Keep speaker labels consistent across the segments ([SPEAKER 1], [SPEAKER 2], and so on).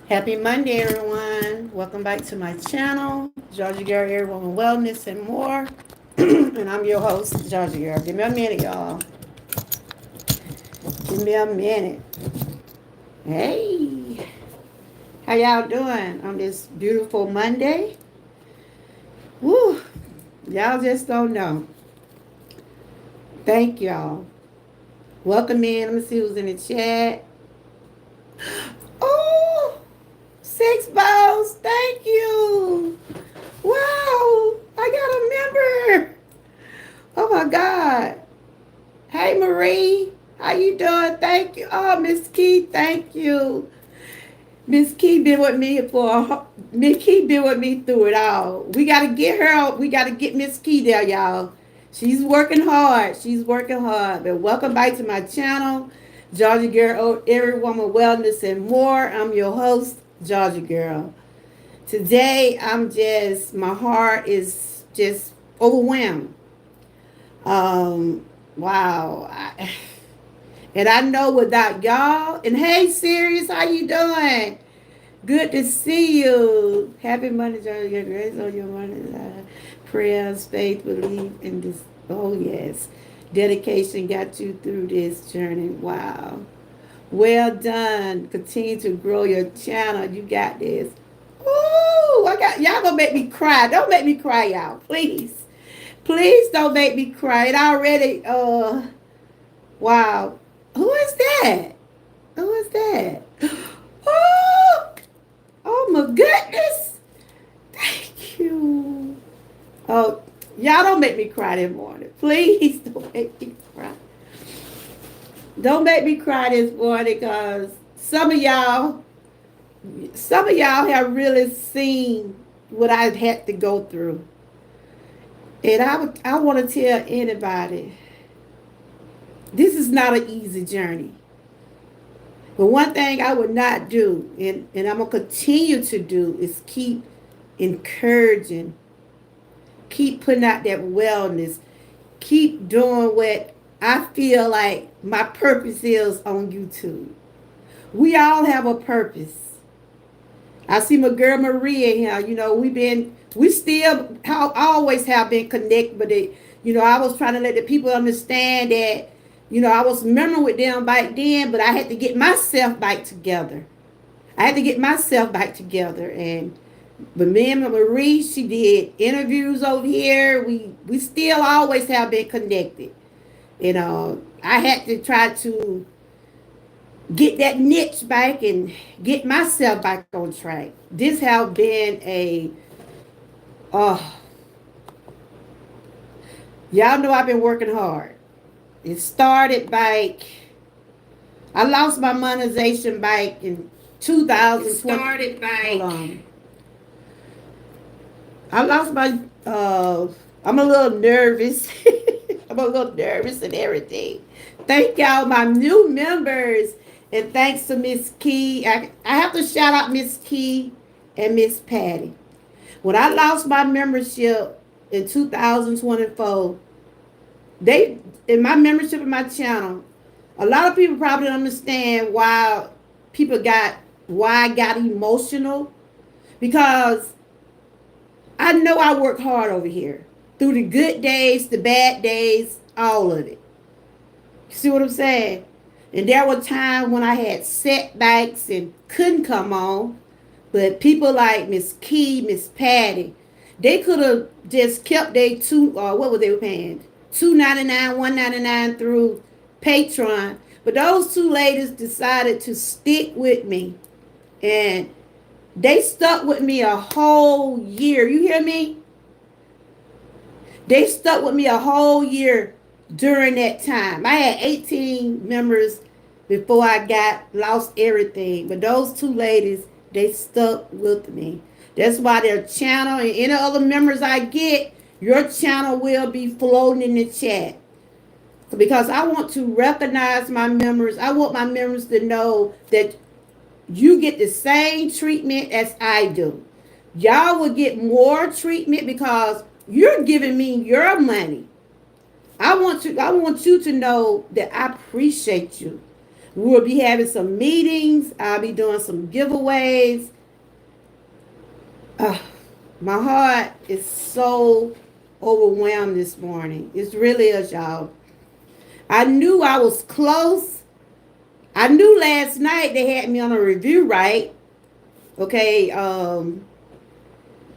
[SPEAKER 1] Happy Monday, everyone. Welcome back to my channel, Georgia Girl, Everyone Wellness and more. And I'm your host, Georgia Girl. Give me a minute, y'all. Give me a minute. Hey, how y'all doing on this beautiful Monday? Woo, y'all just don't know. Thank y'all. Welcome in. Let me see who's in the chat. Oh, six balls. Thank you. Wow, I got a member. Oh my God. Hey Marie, how you doing? Thank you. Oh, Miss Key, thank you. Miss Key been with me Miss Key been with me through it all. We gotta get her. We gotta get Miss Key there, y'all. She's working hard. She's working hard. But welcome back to my channel, Georgia Girl, Every Woman Wellness and more. I'm your host, Georgia Girl. Today, my heart is just overwhelmed. Wow. And I know without y'all, and hey, Sirius, how you doing? Good to see you. Happy Monday, Georgia. Your grace on your Monday. Prayers, faith, belief, and this. Oh, yes. Dedication got you through this journey. Wow. Well done. Continue to grow your channel. You got this. Ooh, y'all gonna make me cry. Don't make me cry, y'all. Please. Please don't make me cry. It already wow. Who is that? Who is that? Oh, oh my goodness. Thank you. Oh, y'all don't make me cry this morning. Please don't make me cry. Don't make me cry this morning because some of y'all have really seen what I've had to go through. And I want to tell anybody, this is not an easy journey. But one thing I would not do, and I'm going to continue to do, is keep encouraging, keep putting out that wellness, keep doing what I feel like my purpose is on YouTube. We all have a purpose. I see my girl Maria here. We still always have been connected, but I was trying to let the people understand that, I was memory with them back then, but I had to get myself back together. I had to get myself back together, but me and Marie, she did interviews over here. We still always have been connected. I had to try to get that niche back and get myself back on track. This has been uh, y'all know I've been working hard. It started back, I lost my monetization back in 2020. It started back. Hold on. I lost my, I'm a little nervous. I'm a little nervous and everything. Thank y'all, my new members. And thanks to Miss Key. I have to shout out Miss Key and Miss Patty. When I lost my membership in 2024, in my membership in my channel, a lot of people probably don't understand why I got emotional. Because I know I work hard over here. Through the good days, the bad days, all of it. You see what I'm saying? And there were times when I had setbacks and couldn't come on. But people like Miss Key, Miss Patty, they could have just kept their what were they paying? $2.99, $1.99 through Patreon. But those two ladies decided to stick with me. And they stuck with me a whole year. You hear me? They stuck with me a whole year during that time. I had 18 members before I lost everything. But those two ladies, they stuck with me. That's why their channel and any other members I get, your channel will be floating in the chat. Because I want to recognize my members. I want my members to know that you get the same treatment as I do. Y'all will get more treatment because you're giving me your money. I want you to know that I appreciate you. We'll be having some meetings. I'll be doing some giveaways. Uh, my heart is so overwhelmed this morning. It really is, y'all. I knew I was close. I knew last night they had me on a review, right? Okay,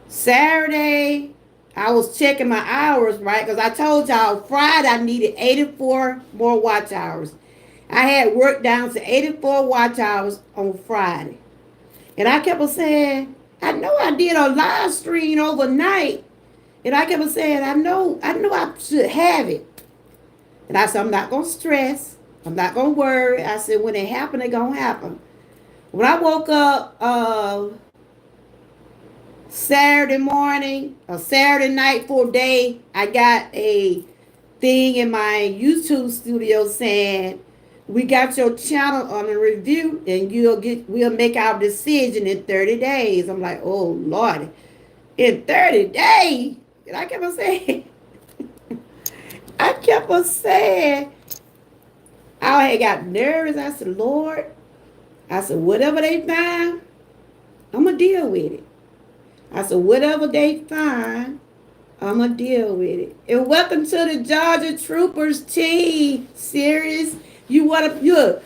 [SPEAKER 1] Saturday, I was checking my hours, right? Because I told y'all Friday I needed 84 more watch hours. I had worked down to 84 watch hours on Friday. And I kept on saying, I know I did a live stream overnight. And I kept on saying, I know I should have it. And I said, I'm not going to stress. I'm not going to worry. I said, when it happen, it going to happen. When I woke up Saturday morning or Saturday night for a day, I got a thing in my YouTube studio saying, we got your channel on a review and we'll make our decision in 30 days. I'm like, oh Lord, in 30 days. And I kept on saying, I had got nervous. I said, Lord, I said, whatever they find, I'm going to deal with it. I said, whatever they find, I'm going to deal with it. And welcome to the Georgia Troopers team series. You was a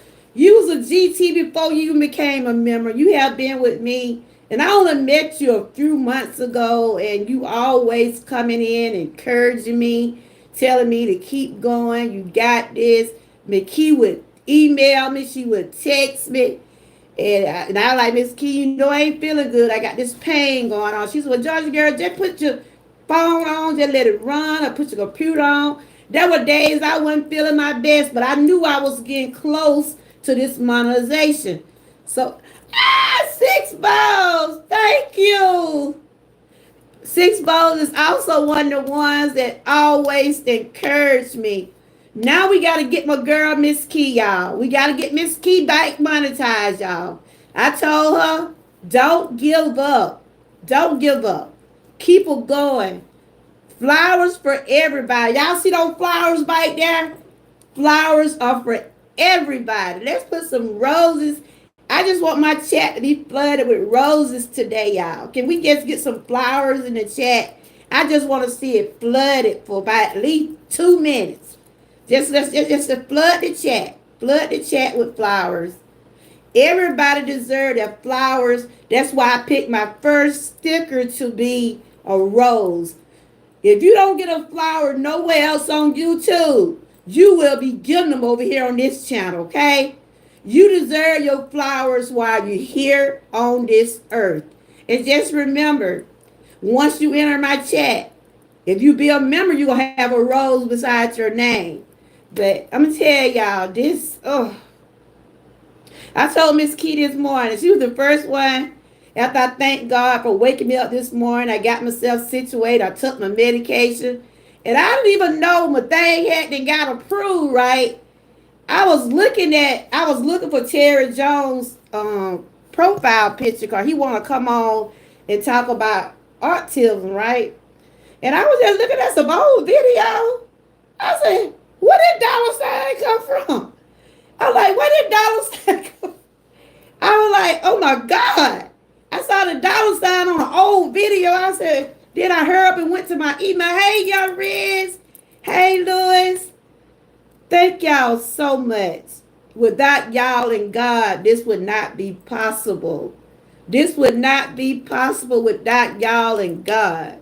[SPEAKER 1] GT before you became a member. You have been with me. And I only met you a few months ago. And you always coming in, encouraging me, telling me to keep going. You got this. McKee would email me. She would text me. And I like, Miss Key, I ain't feeling good. I got this pain going on. She said, well, Georgia girl, just put your phone on, just let it run, or put your computer on. There were days I wasn't feeling my best, but I knew I was getting close to this monetization. So, 6 balls. Thank you. 6 balls is also one of the ones that always encouraged me. Now we got to get my girl, Miss Key, y'all. We got to get Miss Key back monetized, y'all. I told her, don't give up. Don't give up. Keep her going. Flowers for everybody. Y'all see those flowers back there? Flowers are for everybody. Let's put some roses. I just want my chat to be flooded with roses today, y'all. Can we just get some flowers in the chat? I just want to see it flooded for about at least 2 minutes. Just to flood the chat. Flood the chat with flowers. Everybody deserves their flowers. That's why I picked my first sticker to be a rose. If you don't get a flower nowhere else on YouTube, you will be getting them over here on this channel, okay? You deserve your flowers while you're here on this earth. And just remember, once you enter my chat, if you be a member, you're going to have a rose beside your name. But I'm going to tell y'all, I told Miss Key this morning, she was the first one. After I thank God for waking me up this morning, I got myself situated. I took my medication. And I didn't even know my thing hadn't got approved, right? I was looking for Terry Jones' profile picture because he want to come on and talk about autism, right? And I was just looking at some old video. I said, where did dollar sign come from? I was like, where did dollar sign come from? I was like, oh my God. I saw the dollar sign on an old video. I said, then I hurried up and went to my email. Hey, Young Riz. Hey, Louis. Thank y'all so much. Without y'all and God, this would not be possible. This would not be possible without y'all and God.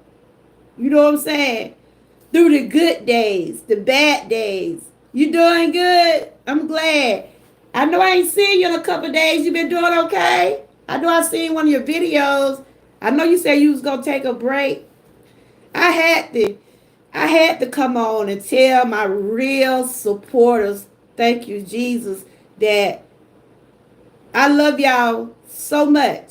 [SPEAKER 1] You know what I'm saying? Through the good days, the bad days. You doing good? I'm glad. I know I ain't seen you in a couple of days. You been doing okay? I know I seen one of your videos. I know you said you was going to take a break. I had to come on and tell my real supporters, thank you, Jesus, that I love y'all so much.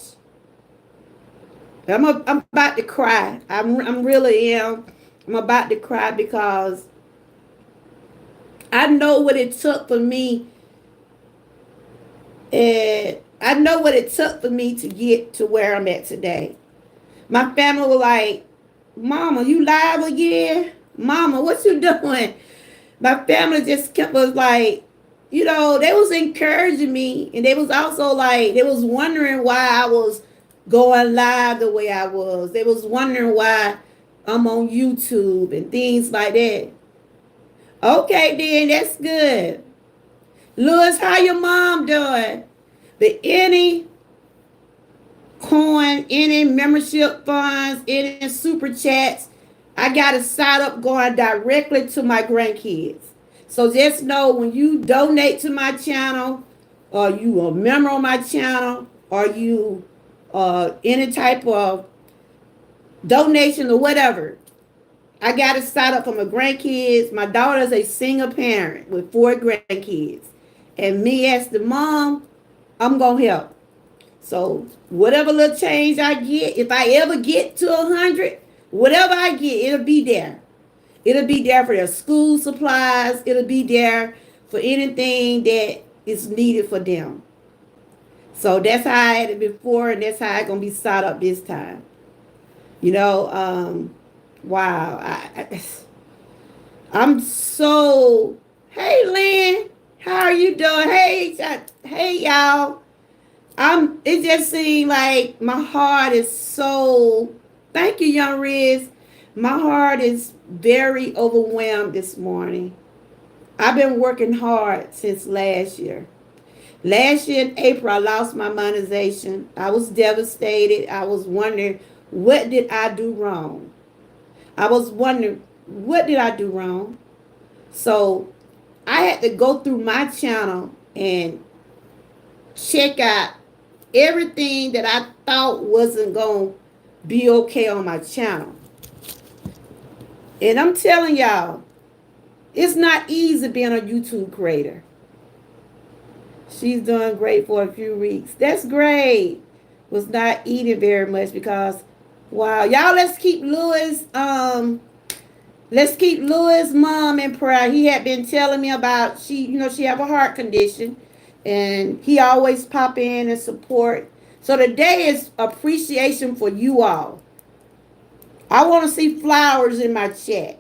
[SPEAKER 1] I'm about to cry. I'm really am. I'm about to cry because I know what it took for me. And I know what it took for me to get to where I'm at today. My family was like, Mama, you live again? Mama, what you doing? My family just kept us like, they was encouraging me, and they was also like, they was wondering why I was going live the way I was. They was wondering why I'm on YouTube and things like that. Okay, then that's good. Lewis, how your mom doing? But any coin, any membership funds, any super chats, I got a side up going directly to my grandkids. So just know when you donate to my channel, or you a member on my channel, or you any type of donation or whatever, I got a side up for my grandkids. My daughter's a single parent with 4 grandkids. And me as the mom, I'm gonna help. So whatever little change I get, if I ever get to 100, whatever I get, it'll be there. It'll be there for their school supplies. It'll be there for anything that is needed for them. So that's how I had it before, and that's how it's gonna be set up this time. You know, wow. I'm so. Hey, Lynn, how are you doing? Hey, y'all. It just seemed like my heart is so. Thank you, Young Riz. My heart is very overwhelmed this morning. I've been working hard since last year. Last year in April, I lost my monetization. I was devastated. I was wondering, what did I do wrong? I was wondering, what did I do wrong? So I had to go through my channel and check out everything that I thought wasn't going to be okay on my channel. And I'm telling y'all, it's not easy being a YouTube creator. She's doing great for a few weeks. That's great. Was not eating very much because, wow, y'all, let's keep Lewis mom in prayer. He had been telling me about she have a heart condition, and he always pop in and support. So today is appreciation for you all. I want to see flowers in my chat.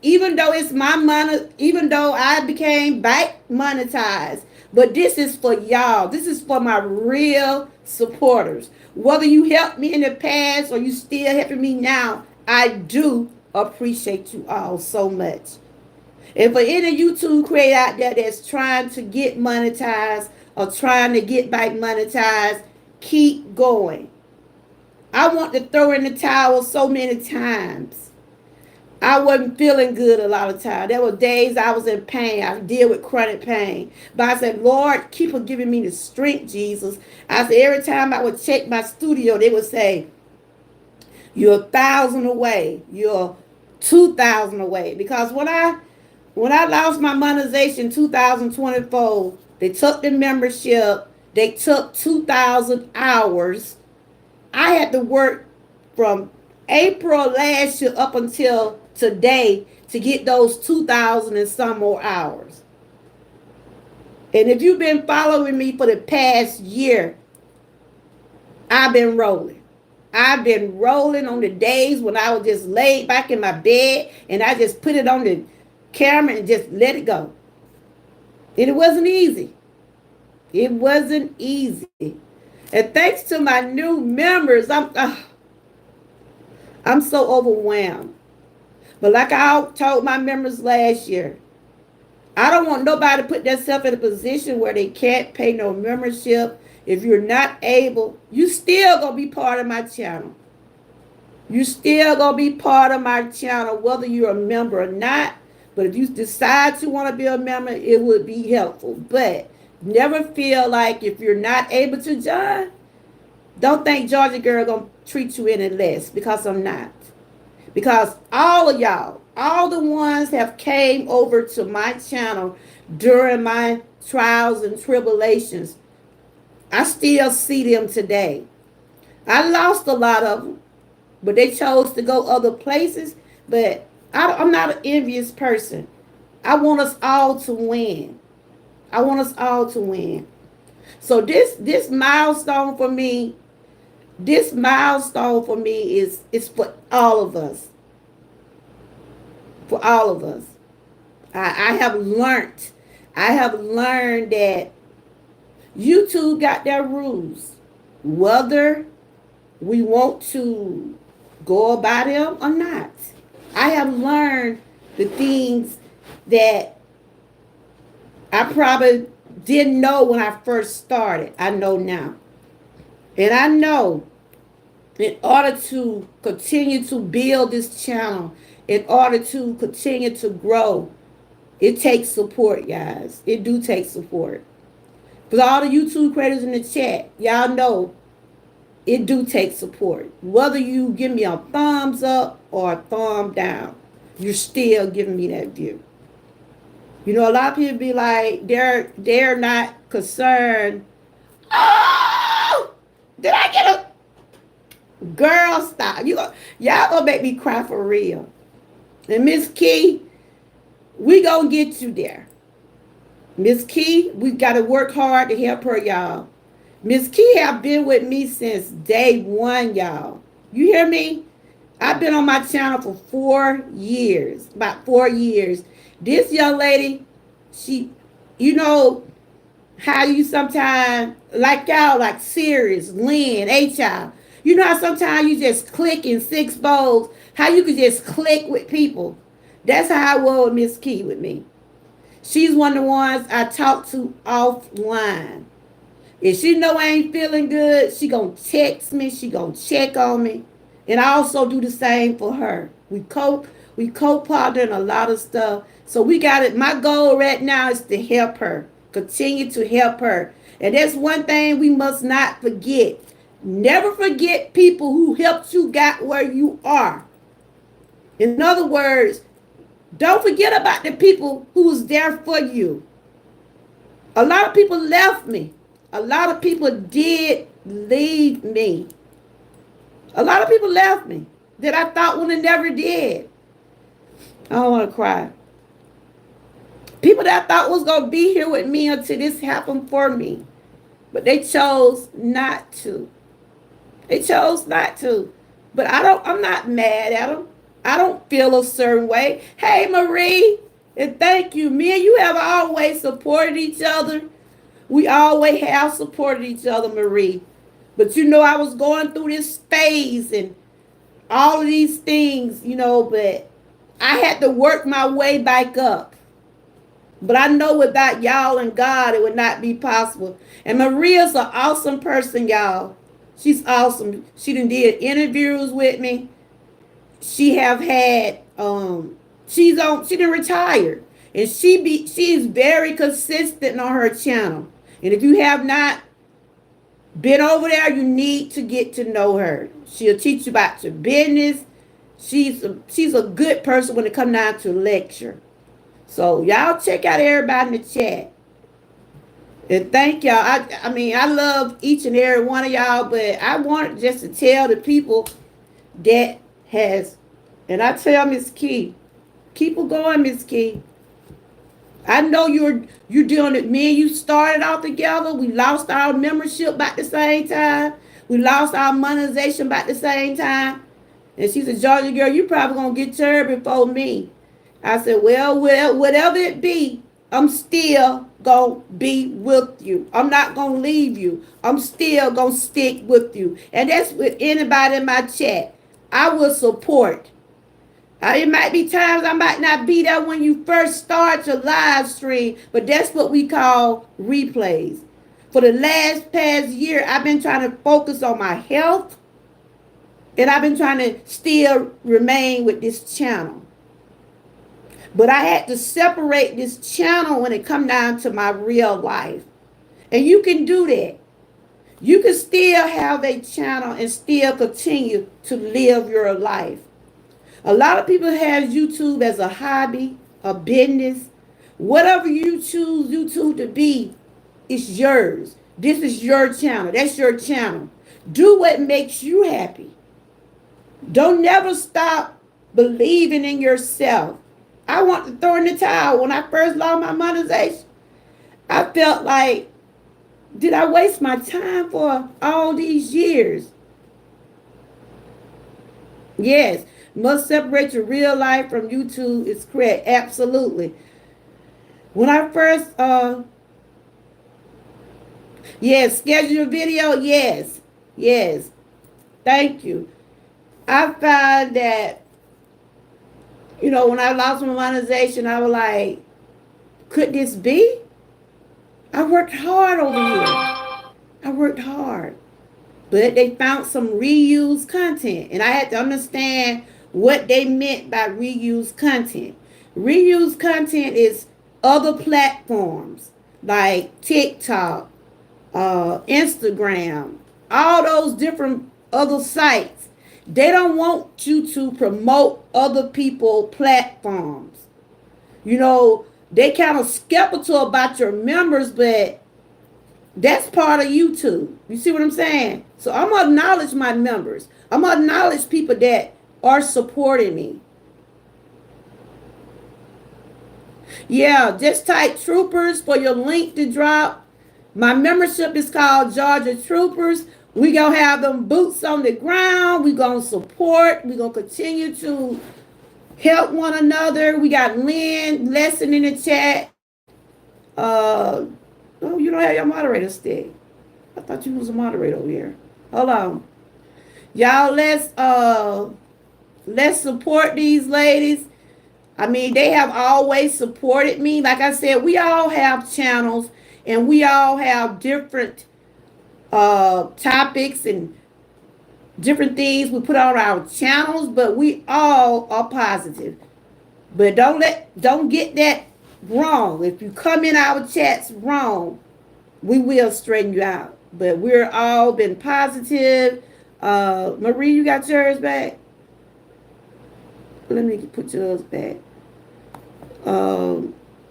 [SPEAKER 1] Even though it's my money, even though I became back monetized, but this is for y'all. This is for my real supporters. Whether you helped me in the past or you still helping me now, I do appreciate you all so much. And for any YouTube creator out there that's trying to get monetized or trying to get back monetized, keep going. I want to throw in the towel so many times. I wasn't feeling good a lot of times. There were days I was in pain. I deal with chronic pain. But I said, Lord, keep on giving me the strength, Jesus. I said, every time I would check my studio, they would say, you're 1,000 away. You're 2,000 away. Because when I lost my monetization 2024, they took the membership. They took 2,000 hours. I had to work from April last year up until today to get those 2,000 and some more hours. And if you've been following me for the past year, I've been rolling. I've been rolling on the days when I was just laid back in my bed and I just put it on the camera and just let it go. And it wasn't easy. It wasn't easy. And thanks to my new members, I'm so overwhelmed. But like I told my members last year, I don't want nobody to put themselves in a position where they can't pay no membership. If you're not able, you still gonna be part of my channel. You still gonna be part of my channel, whether you're a member or not. But if you decide to want to be a member, it would be helpful. But never feel like if you're not able to join, don't think Georgia Girl gonna treat you any less, because I'm not. Because all of y'all, all the ones have came over to my channel during my trials and tribulations. I still see them today. I lost a lot of them, but they chose to go other places. But I'm not an envious person. I want us all to win. I want us all to win. So this milestone for me, is for all of us. For all of us. I have learned. I have learned that YouTube got their rules. Whether we want to go about them or not. I have learned the things that I probably didn't know when I first started. I know now. And I know in order to continue to build this channel, in order to continue to grow, it takes support, guys. It do take support. For all the YouTube creators in the chat, y'all know it do take support. Whether you give me a thumbs up or a thumb down, you're still giving me that view. You know, a lot of people be like, they're not concerned. Oh, did I get a girl? Stop. Y'all gonna make me cry for real. And Miss Key, we gonna get you there. Miss Key, we gotta work hard to help her, y'all. Miss Key have been with me since day one, y'all. You hear me? I've been on my channel for 4 years, about 4 years. This young lady, she, you know how you sometimes, like y'all, like Sirius, Lynn, H.I. You know how sometimes you just click in 6 bowls, how you could just click with people. That's how I was with Miss Key with me. She's one of the ones I talk to offline. If she know I ain't feeling good, she gonna text me, she gonna check on me. And I also do the same for her. We co-partner in a lot of stuff. So we got it. My goal right now is to help her. Continue to help her. And that's one thing we must not forget. Never forget people who helped you get where you are. In other words, don't forget about the people who was there for you. A lot of people left me. A lot of people did leave me. A lot of people left me that I thought would have never did. I don't want to cry. People that I thought was going to be here with me until this happened for me. But they chose not to. They chose not to. But I'm not mad at them. I don't feel a certain way. Hey, Marie, and thank you. Me and you have always supported each other. We always have supported each other, Marie. But you know, I was going through this phase and all of these things, you know, but I had to work my way back up. But I know without y'all and God, it would not be possible. And Maria's an awesome person, y'all. She's awesome. She done did interviews with me. She have had, she done retired. And she is very consistent on her channel. And if you have not been over there, you need to get to know her. She'll teach you about your business. She's a good person when it comes down to lecture. So y'all check out everybody in the chat. And thank y'all. I mean, I love each and every one of y'all, but I wanted just to tell the people that has, and I tell Miss Key, keep it going, Miss Key. I know you're doing it. Me and you started out together. We lost our membership about the same time. We lost our monetization about the same time. And she said, Georgia girl, you probably gonna get her before me. I said, well, whatever it be, I'm still gonna be with you. I'm not gonna leave you. I'm still gonna stick with you. And that's with anybody in my chat. I will support. It might be times I might not be there when you first start your live stream, but that's what we call replays. For the past year, I've been trying to focus on my health, and I've been trying to still remain with this channel. But I had to separate this channel when it come down to my real life. And you can do that. You can still have a channel and still continue to live your life. A lot of people have YouTube as a hobby, a business. Whatever you choose YouTube to be, it's yours. This is your channel. That's your channel. Do what makes you happy. Don't never stop believing in yourself. I want to throw in the towel. When I first lost my monetization, I felt like, did I waste my time for all these years? Yes. Must separate your real life from YouTube. It's correct. Absolutely. When I first, yes, schedule a video, yes, yes, thank you. I found that, when I lost my monetization, I was like, could this be? I worked hard over here. I worked hard. But they found some reused content. And I had to understand what they meant by reused content. Reused content is other platforms like TikTok, Instagram, all those different other sites. They don't want you to promote other people platforms. They kind of skeptical about your members, but that's part of YouTube. You see what I'm saying? So I'm gonna acknowledge my members. I'm gonna acknowledge people that are supporting me. Yeah, just type troopers for your link to drop. My membership is called Georgia Troopers. We gonna have them boots on the ground. We gonna support. We gonna continue to help one another. We got Lynn lesson in the chat. Oh, you don't have your moderator stick. I thought you was a moderator over here. Hold on. Y'all, let's support these ladies. I mean, they have always supported me. Like I said, we all have channels and we all have different topics and different things we put on our channels, but we all are positive. But don't get that wrong. If you come in our chats wrong, we will straighten you out. But we're all been positive. Marie, you got yours back? Let me put yours back.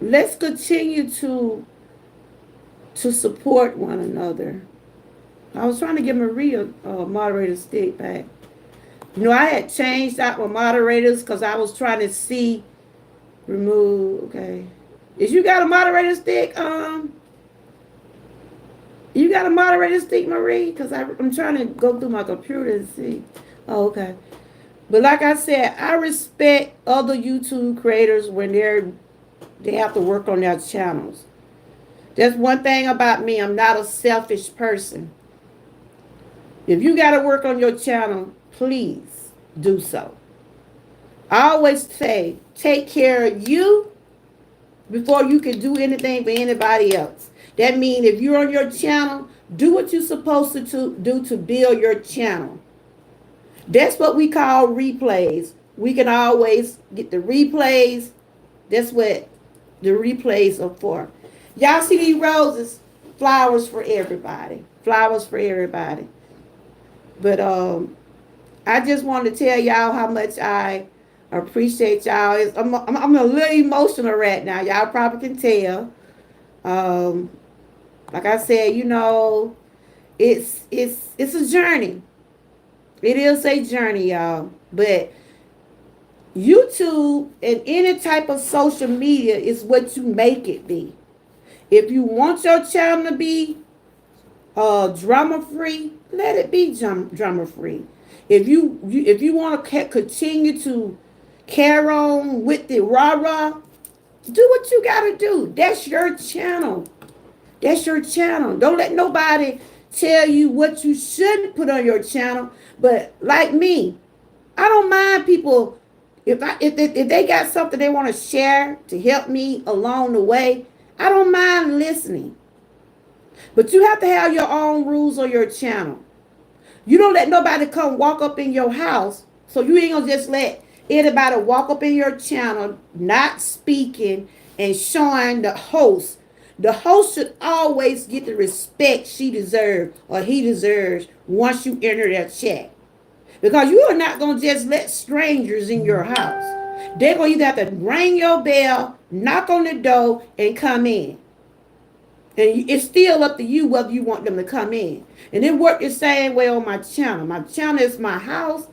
[SPEAKER 1] Let's continue to support one another. I was trying to give Maria a moderator stick back. I had changed out my moderators because I was trying to see remove. Okay, is you got a moderator stick? You got a moderator stick, Marie? Because I'm trying to go through my computer and see. Oh, okay. But like I said, I respect other YouTube creators when they have to work on their channels. That's one thing about me. I'm not a selfish person. If you got to work on your channel, please do so. I always say, take care of you before you can do anything for anybody else. That means if you're on your channel, do what you're supposed to do to build your channel. That's what we call replays. We can always get the replays. That's what the replays are for. Y'all see these roses? Flowers for everybody. Flowers for everybody. But I just wanted to tell y'all how much I appreciate y'all. I'm a little emotional right now. Y'all probably can tell. Like I said, it's a journey. It is a journey, y'all. But YouTube and any type of social media is what you make it be. If you want your channel to be drama free, let it be drama free. If you want to continue to carry on with the rah-rah, do what you got to do. That's your channel. That's your channel. Don't let nobody tell you what you shouldn't put on your channel. But like me, I don't mind people if they got something they want to share to help me along the way. I don't mind listening. But you have to have your own rules on your channel. You don't let nobody come walk up in your house. So you ain't gonna just let anybody walk up in your channel, not speaking and showing the host. The host should always get the respect she deserves or he deserves once you enter their chat. Because you are not going to just let strangers in your house. They're going to either have to ring your bell, knock on the door, and come in. And it's still up to you whether you want them to come in. And it worked the same way on my channel. My channel is my house,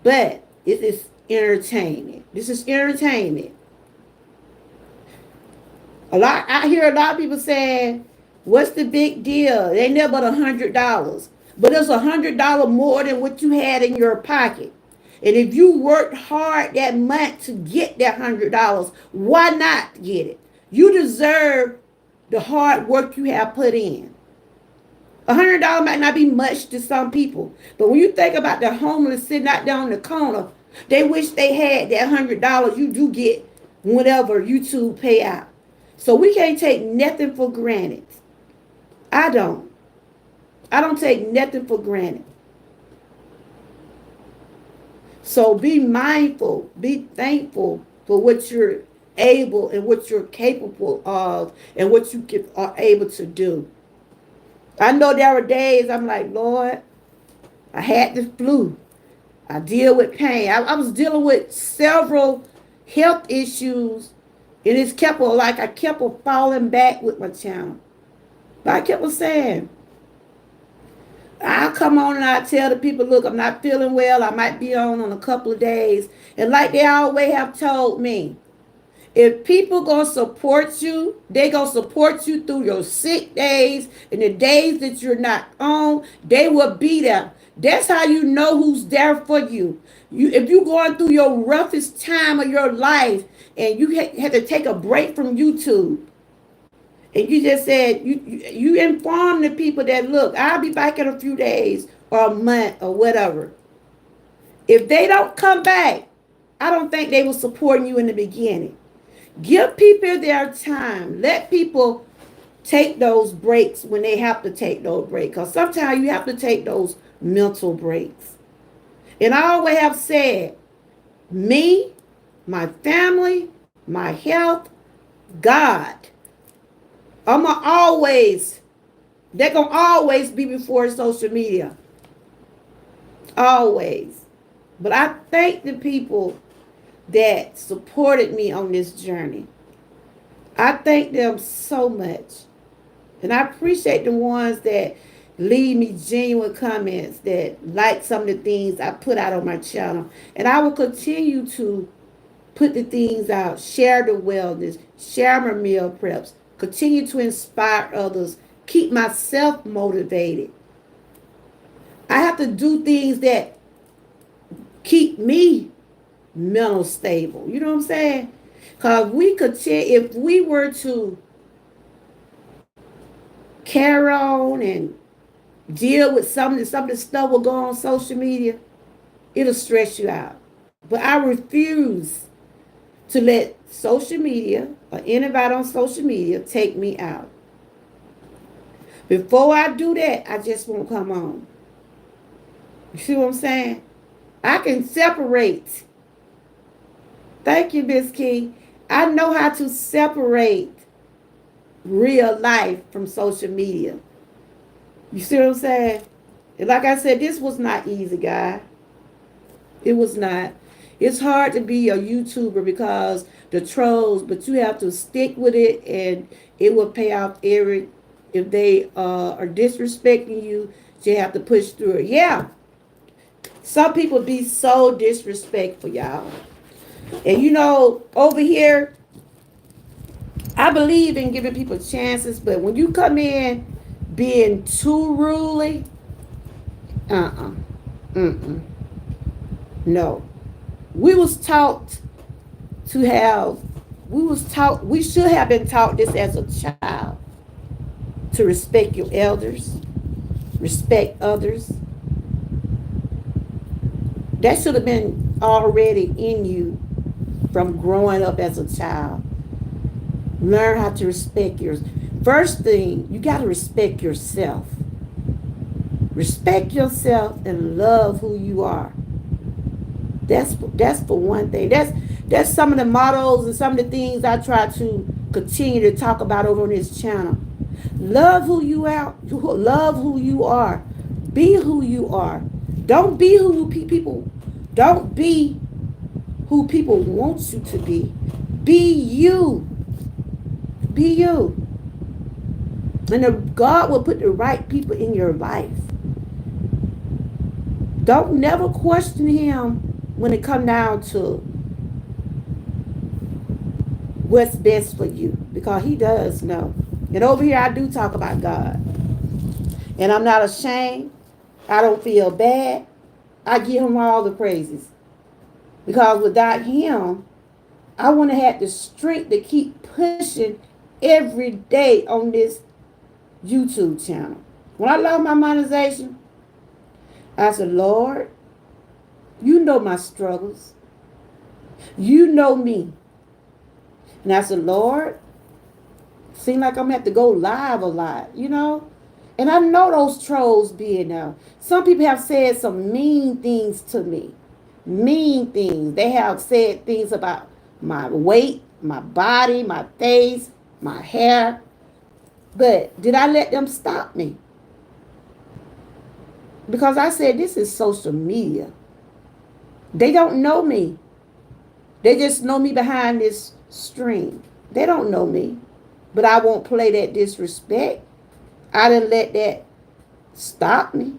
[SPEAKER 1] but it is entertainment. This is entertainment. I hear a lot of people saying, what's the big deal? They never but $100. But it's $100 more than what you had in your pocket. And if you worked hard that month to get that $100, why not get it? You deserve the hard work you have put in. $100 might not be much to some people, but when you think about the homeless sitting out there on the corner, they wish they had that $100 you do get whenever YouTube pay out. So we can't take nothing for granted. I don't. I don't take nothing for granted. So be mindful, be thankful for what you're able and what you're capable of and what you are able to do. I know there were days I'm like, Lord, I had the flu. I deal with pain. I was dealing with several health issues, and it's kept like I kept falling back with my channel. But I kept on saying, I'll come on and I'll tell the people, look, I'm not feeling well. I might be on a couple of days. And like they always have told me, if people gonna support you, they gonna support you through your sick days and the days that you're not on. They will be there. That's how you know who's there for you. If you're going through your roughest time of your life and you had to take a break from YouTube, and you just said you inform the people that, look, I'll be back in a few days or a month or whatever. If they don't come back, I don't think they were supporting you in the beginning. Give people their time. Let people take those breaks when they have to take those breaks. Because sometimes you have to take those mental breaks. And I always have said, me, my family, my health, God. They're going to always be before social media. Always. But I thank the people that supported me on this journey. I thank them so much. And I appreciate the ones that leave me genuine comments, that like some of the things I put out on my channel. And I will continue to put the things out, share the wellness, share my meal preps, continue to inspire others, keep myself motivated. I have to do things that keep me mental stable. You know what I'm saying? Because if we were to carry on and deal with some of the stuff will go on social media, it'll stress you out. But I refuse to let social media or anybody on social media take me out. Before I do that, I just won't come on. You see what I'm saying? I can separate. Thank you, Miss King. I know how to separate real life from social media. You see what I'm saying? And like I said, this was not easy, guy. It was not. It's hard to be a YouTuber because the trolls, but you have to stick with it, and it will pay off if they are disrespecting you, you have to push through it. Yeah. Some people be so disrespectful, y'all. And you know, over here, I believe in giving people chances, but when you come in being too ruly, no. We should have been taught this as a child, to respect your elders, respect others. That should have been already in you from growing up as a child. Learn how to respect yours. First thing, you got to respect yourself. Respect yourself and love who you are. That's for one thing. That's some of the mottos and some of the things I try to continue to talk about over on this channel. Love who you are. Love who you are. Be who you are. Don't be who people. Don't be who people want you to be. Be you. Be you. And God will put the right people in your life. Don't never question him when it comes down to what's best for you, because he does know. And over here I do talk about God. And I'm not ashamed. I don't feel bad. I give him all the praises. Because without him, I want to have the strength to keep pushing every day on this YouTube channel. When I lost my monetization, I said, Lord, you know my struggles. You know me. And I said, Lord, seem like I'm gonna have to go live a lot, you know? And I know those trolls being there. Some people have said some mean things to me. Mean things. They have said things about my weight, my body, my face, my hair. But did I let them stop me? Because I said this is social media. They don't know me. They just know me behind this screen. They don't know me. But I won't play that disrespect. I didn't let that stop me.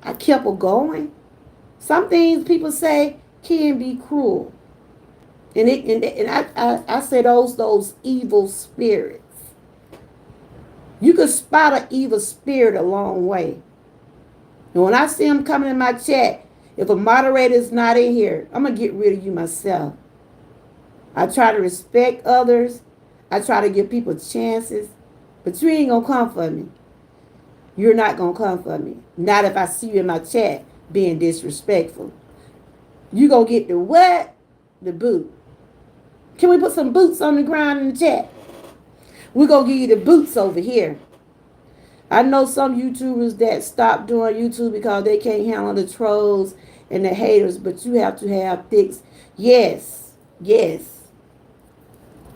[SPEAKER 1] I kept on going. Some things people say can be cruel. And I say those evil spirits. You can spot an evil spirit a long way. And when I see them coming in my chat, if a moderator is not in here, I'm going to get rid of you myself. I try to respect others. I try to give people chances. But you ain't going to come for me. You're not going to come for me. Not if I see you in my chat being disrespectful. You going to get the what? The boot. Can we put some boots on the ground in the chat? We're going to give you the boots over here. I know some YouTubers that stopped doing YouTube because they can't handle the trolls and the haters, but you have to have thick. Yes, yes.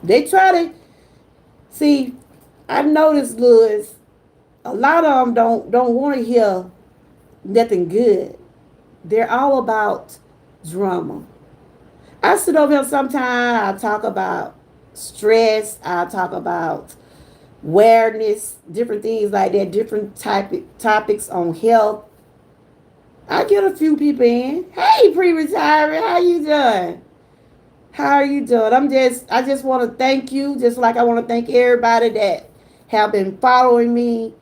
[SPEAKER 1] They try to, see, I noticed, Louis, a lot of them don't want to hear nothing good. They're all about drama. I sit over here sometimes, I talk about stress, I talk about awareness, different things like that, different topics on health. I get a few people in. Hey, pre-retirement, how you doing? How are you doing? I just want to thank you, just like I want to thank everybody that have been following me.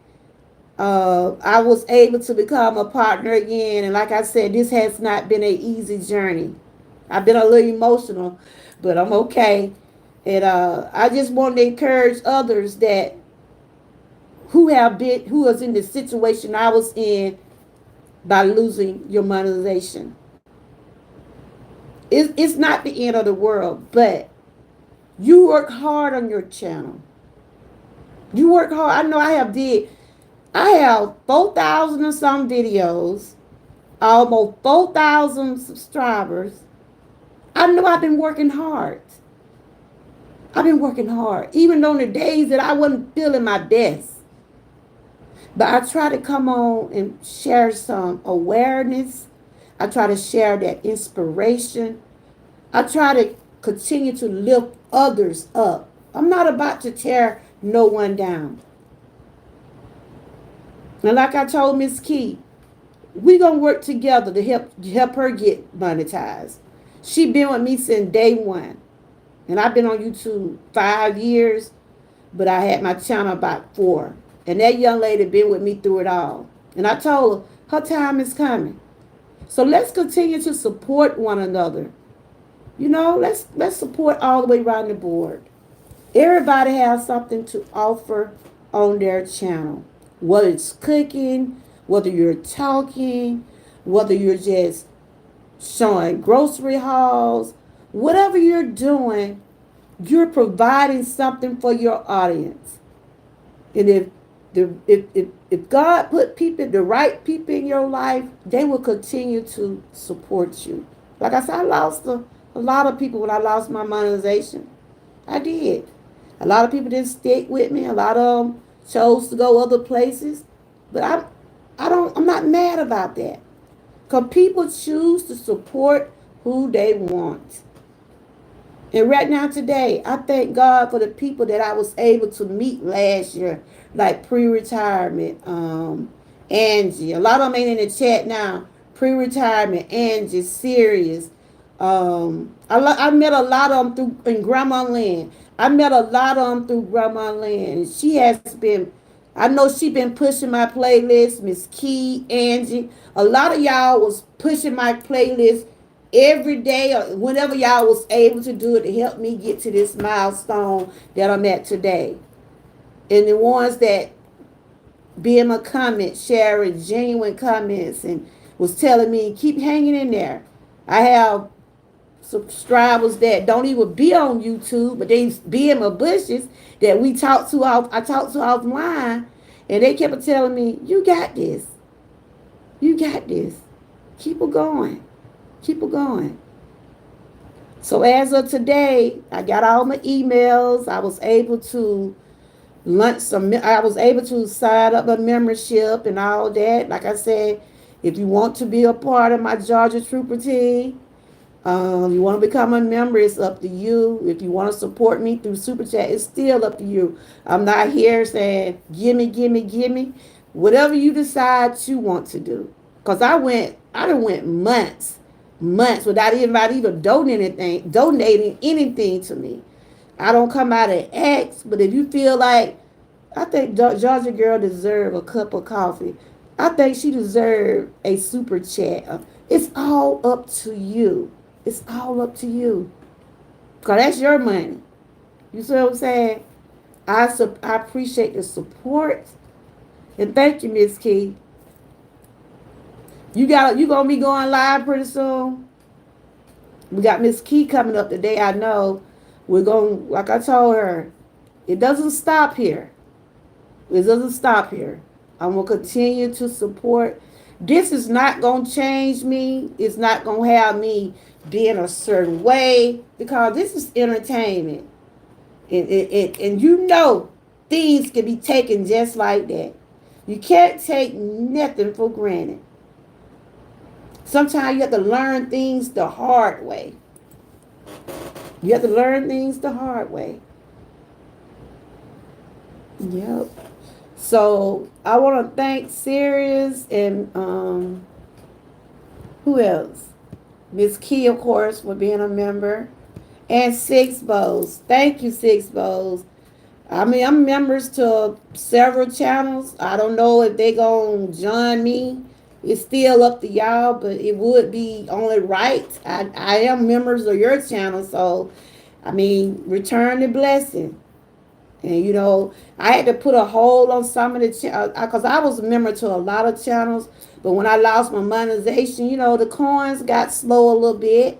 [SPEAKER 1] I was able to become a partner again, and like I said, this has not been an easy journey. I've been a little emotional, but I'm okay. And I just want to encourage others that who was in the situation I was in by losing your monetization. It's not the end of the world, but you work hard on your channel. You work hard. I know I have 4,000 and some videos, almost 4,000 subscribers. I know I've been working hard. I've been working hard, even on the days that I wasn't feeling my best. But I try to come on and share some awareness. I try to share that inspiration. I try to continue to lift others up. I'm not about to tear no one down. And like I told Miss Key, we're going to work together to help her get monetized. She been with me since day one. And I've been on YouTube 5 years, but I had my channel about 4. And that young lady been with me through it all. And I told her time is coming. So let's continue to support one another. You know, let's support all the way around the board. Everybody has something to offer on their channel. Whether it's cooking, whether you're talking, whether you're just showing grocery hauls, whatever you're doing, you're providing something for your audience. And if God put the right people in your life, they will continue to support you. Like I said, I lost a lot of people when I lost my monetization. I did. A lot of people didn't stick with me. A lot of them chose to go other places. But I'm not mad about that. Because people choose to support who they want. And right now today, I thank God for the people that I was able to meet last year, like pre-retirement, Angie. A lot of them ain't in the chat now. Pre-retirement, Angie, Sirius. I met a lot of them in Grandma Lynn. I met a lot of them through Grandma Lynn. She has been, I know she been pushing my playlist. Miss Key, Angie. A lot of y'all was pushing my playlist every day or whenever y'all was able to do it to help me get to this milestone that I'm at today. And the ones that be in my comments, sharing genuine comments and was telling me, keep hanging in there. I have subscribers that don't even be on YouTube, but they be in my bushes that I talked to offline, and they kept telling me, you got this. You got this. Keep it going. Keep it going. So as of today, I got all my emails. I was able to I was able to sign up a membership and all that. Like I said, if you want to be a part of my Georgia Trooper team, you want to become a member, it's up to you. If you want to support me through Super Chat, it's still up to you. I'm not here saying, gimme, gimme, gimme. Whatever you decide you want to do. Because I done went months without anybody even donating anything to me. I don't come out and ask, but if you feel like, I think Georgia girl deserve a cup of coffee. I think she deserve a super chat. It's all up to you. It's all up to you. Because that's your money. You see what I'm saying? I appreciate the support. And thank you, Miss Key. You gonna be going live pretty soon. We got Miss Key coming up today. I know. We're going, like I told her, it doesn't stop here. It doesn't stop here. I'm gonna continue to support. This is not gonna change me. It's not gonna have me being a certain way because this is entertainment. And you know things can be taken just like that. You can't take nothing for granted. Sometimes you have to learn things the hard way. You have to learn things the hard way. Yep. So I want to thank Sirius and who else? Miss Key, of course, for being a member, and Six Bows. Thank you, Six Bows. I mean, I'm members to several channels. I don't know if they gonna join me. It's still up to y'all, but it would be only right. I am members of your channel, so I mean, return the blessing. And you know, I had to put a hold on some of the because I was a member to a lot of channels, but when I lost my monetization, you know, the coins got slow a little bit,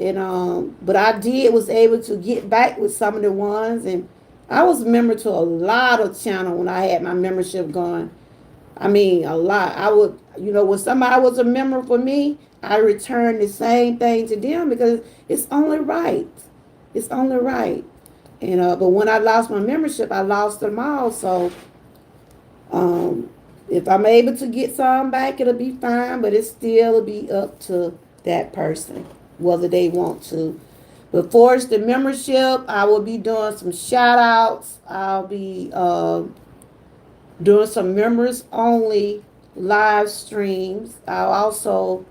[SPEAKER 1] and but I was able to get back with some of the ones, and I was a member to a lot of channels when I had my membership going. I mean, a lot. I would, you know, when somebody was a member for me, I returned the same thing to them because it's only right. It's only right. And but when I lost my membership, I lost them all. So if I'm able to get some back, it'll be fine. But it still will be up to that person whether they want to. But for the membership, I will be doing some shout outs. I'll be doing some members only live streams. I'll also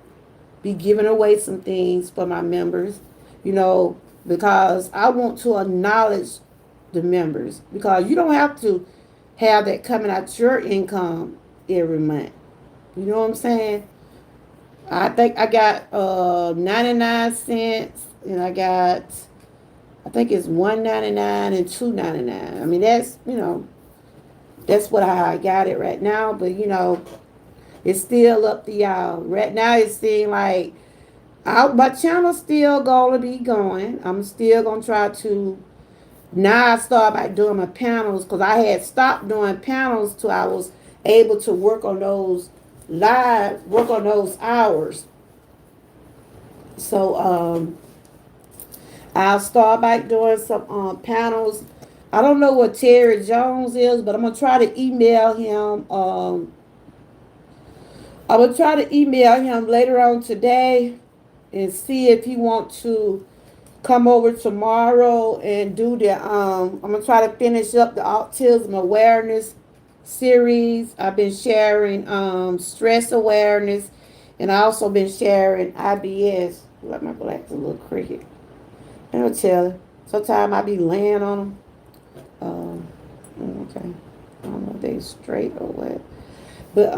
[SPEAKER 1] be giving away some things for my members, you know, because I want to acknowledge the members because you don't have to have that coming out your income every month. You know what I'm saying? I think I got 99 cents and I think it's $1.99 and $2.99. I mean that's, you know, that's what I got it right now, but you know, it's still up to y'all. Right now it seems like my channel's still gonna be going. I'm still gonna try to. Now I start by doing my panels because I had stopped doing panels till I was able to work on those hours. So I'll start by doing some panels. I don't know what Terry Jones is, but I'm gonna try to email him. I will try to email him later on today and see if he wants to come over tomorrow and do the I'm gonna try to finish up the autism awareness series. I've been sharing stress awareness, and I also been sharing IBS. Let my black's a little cricket. I'll tell you. Sometimes I be laying on them. Okay. I don't know if they straight or what. But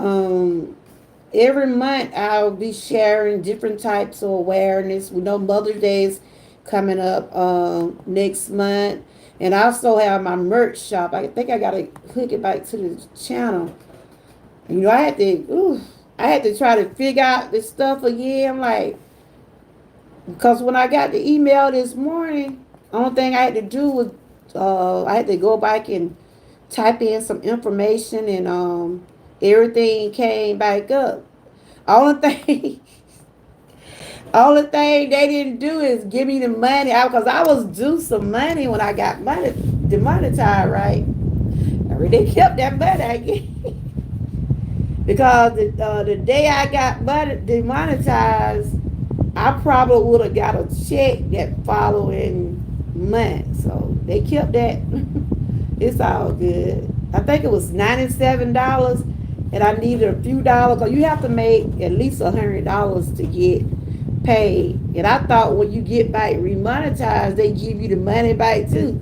[SPEAKER 1] every month I'll be sharing different types of awareness. We know Mother's Day is coming up next month. And I also have my merch shop. I think I gotta hook it back to the channel. You know, I had to try to figure out this stuff again. I'm like, because when I got the email this morning, only thing I had to do was I had to go back and type in some information, and everything came back up. Only thing, only thing they didn't do is give me the money out, because I was due some money when I got money demonetized, right? I really kept that money again. Because the day I got money demonetized, I probably would have got a check that following month. So they kept that. It's all good. I think it was $97, and I needed a few dollars, because you have to make at least $100 to get paid. And I thought when you get back remonetized, they give you the money back too.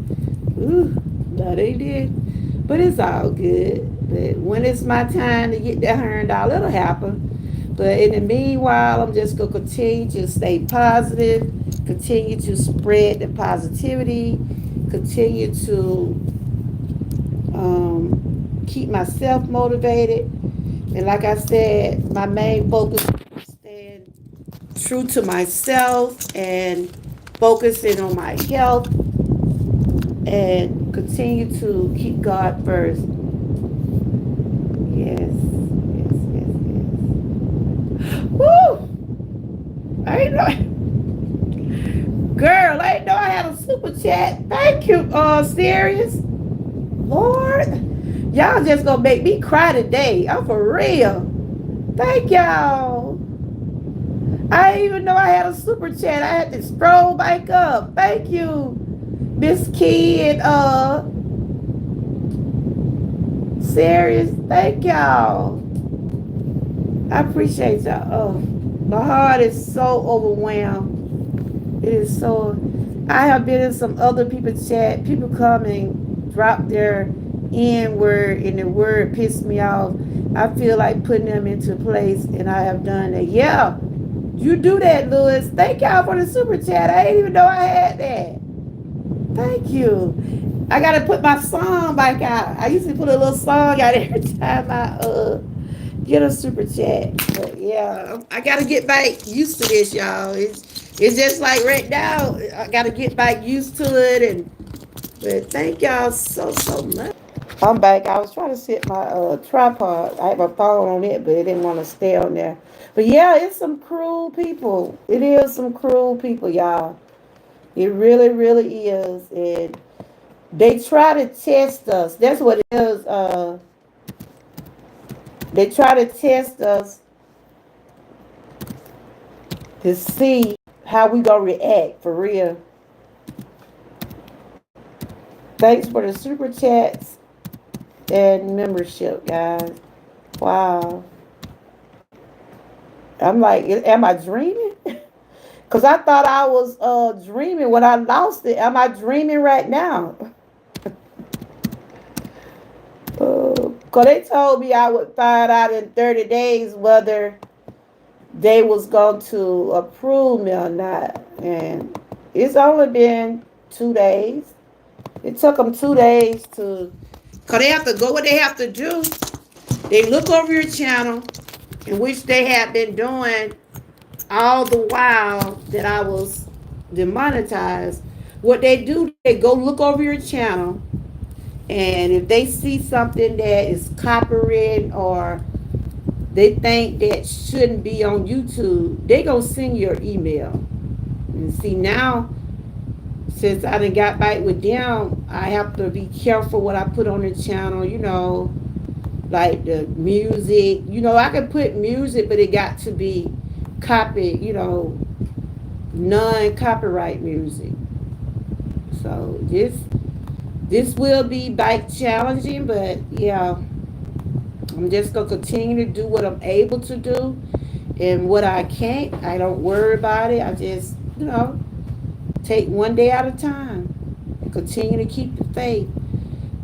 [SPEAKER 1] Ooh, no, they did. But it's all good. But when it's my time to get that $100, it'll happen. But in the meanwhile, I'm just going to continue to stay positive, continue to spread the positivity, continue to keep myself motivated. And like I said, my main focus is staying true to myself and focusing on my health, and continue to keep God first. Yes, yes, yes, yes. Woo! I ain't know, girl. I ain't know I had a super chat. Thank you, serious Lord. Y'all just gonna make me cry today. I'm for real. Thank y'all. I didn't even know I had a super chat. I had to scroll back up. Thank you, Miss Key and serious. Thank y'all. I appreciate y'all. Oh, my heart is so overwhelmed. It is so. I have been in some other people's chat. People come and drop their N word, and the word pissed me off. I feel like putting them into place, and I have done that. Yeah, you do that, Lewis. Thank y'all for the super chat. I didn't even know I had that. Thank you. I gotta put my song back out. I used to put a little song out every time I get a super chat. But yeah, I gotta get back used to this, y'all. It's just like right now, I gotta get back used to it. And but thank y'all so much. I'm back. I was trying to set my tripod. I had my phone on it, but it didn't want to stay on there. But yeah, it's some cruel people. It is some cruel people, y'all. It really, really is. And they try to test us. That's what it is. They try to test us to see how we gonna react for real. Thanks for the super chats and membership, guys. Wow. I'm like, am I dreaming? Because I thought I was dreaming when I lost it. Am I dreaming right now? Because they told me I would find out in 30 days whether they was going to approve me or not. And it's only been 2 days. It took them 2 days to, because they have to go what they have to do. They look over your channel, in which they have been doing all the while that I was demonetized. What they do, they go look over your channel, and if they see something that is copyright or they think that shouldn't be on YouTube, they gonna send your email. And see, now, since I done got back with them, I have to be careful what I put on the channel, like the music. I can put music, but it got to be non-copyright music. So this will be bike challenging, but yeah, I'm just gonna continue to do what I'm able to do, and what I can't, I don't worry about it. I just take one day at a time and continue to keep the faith.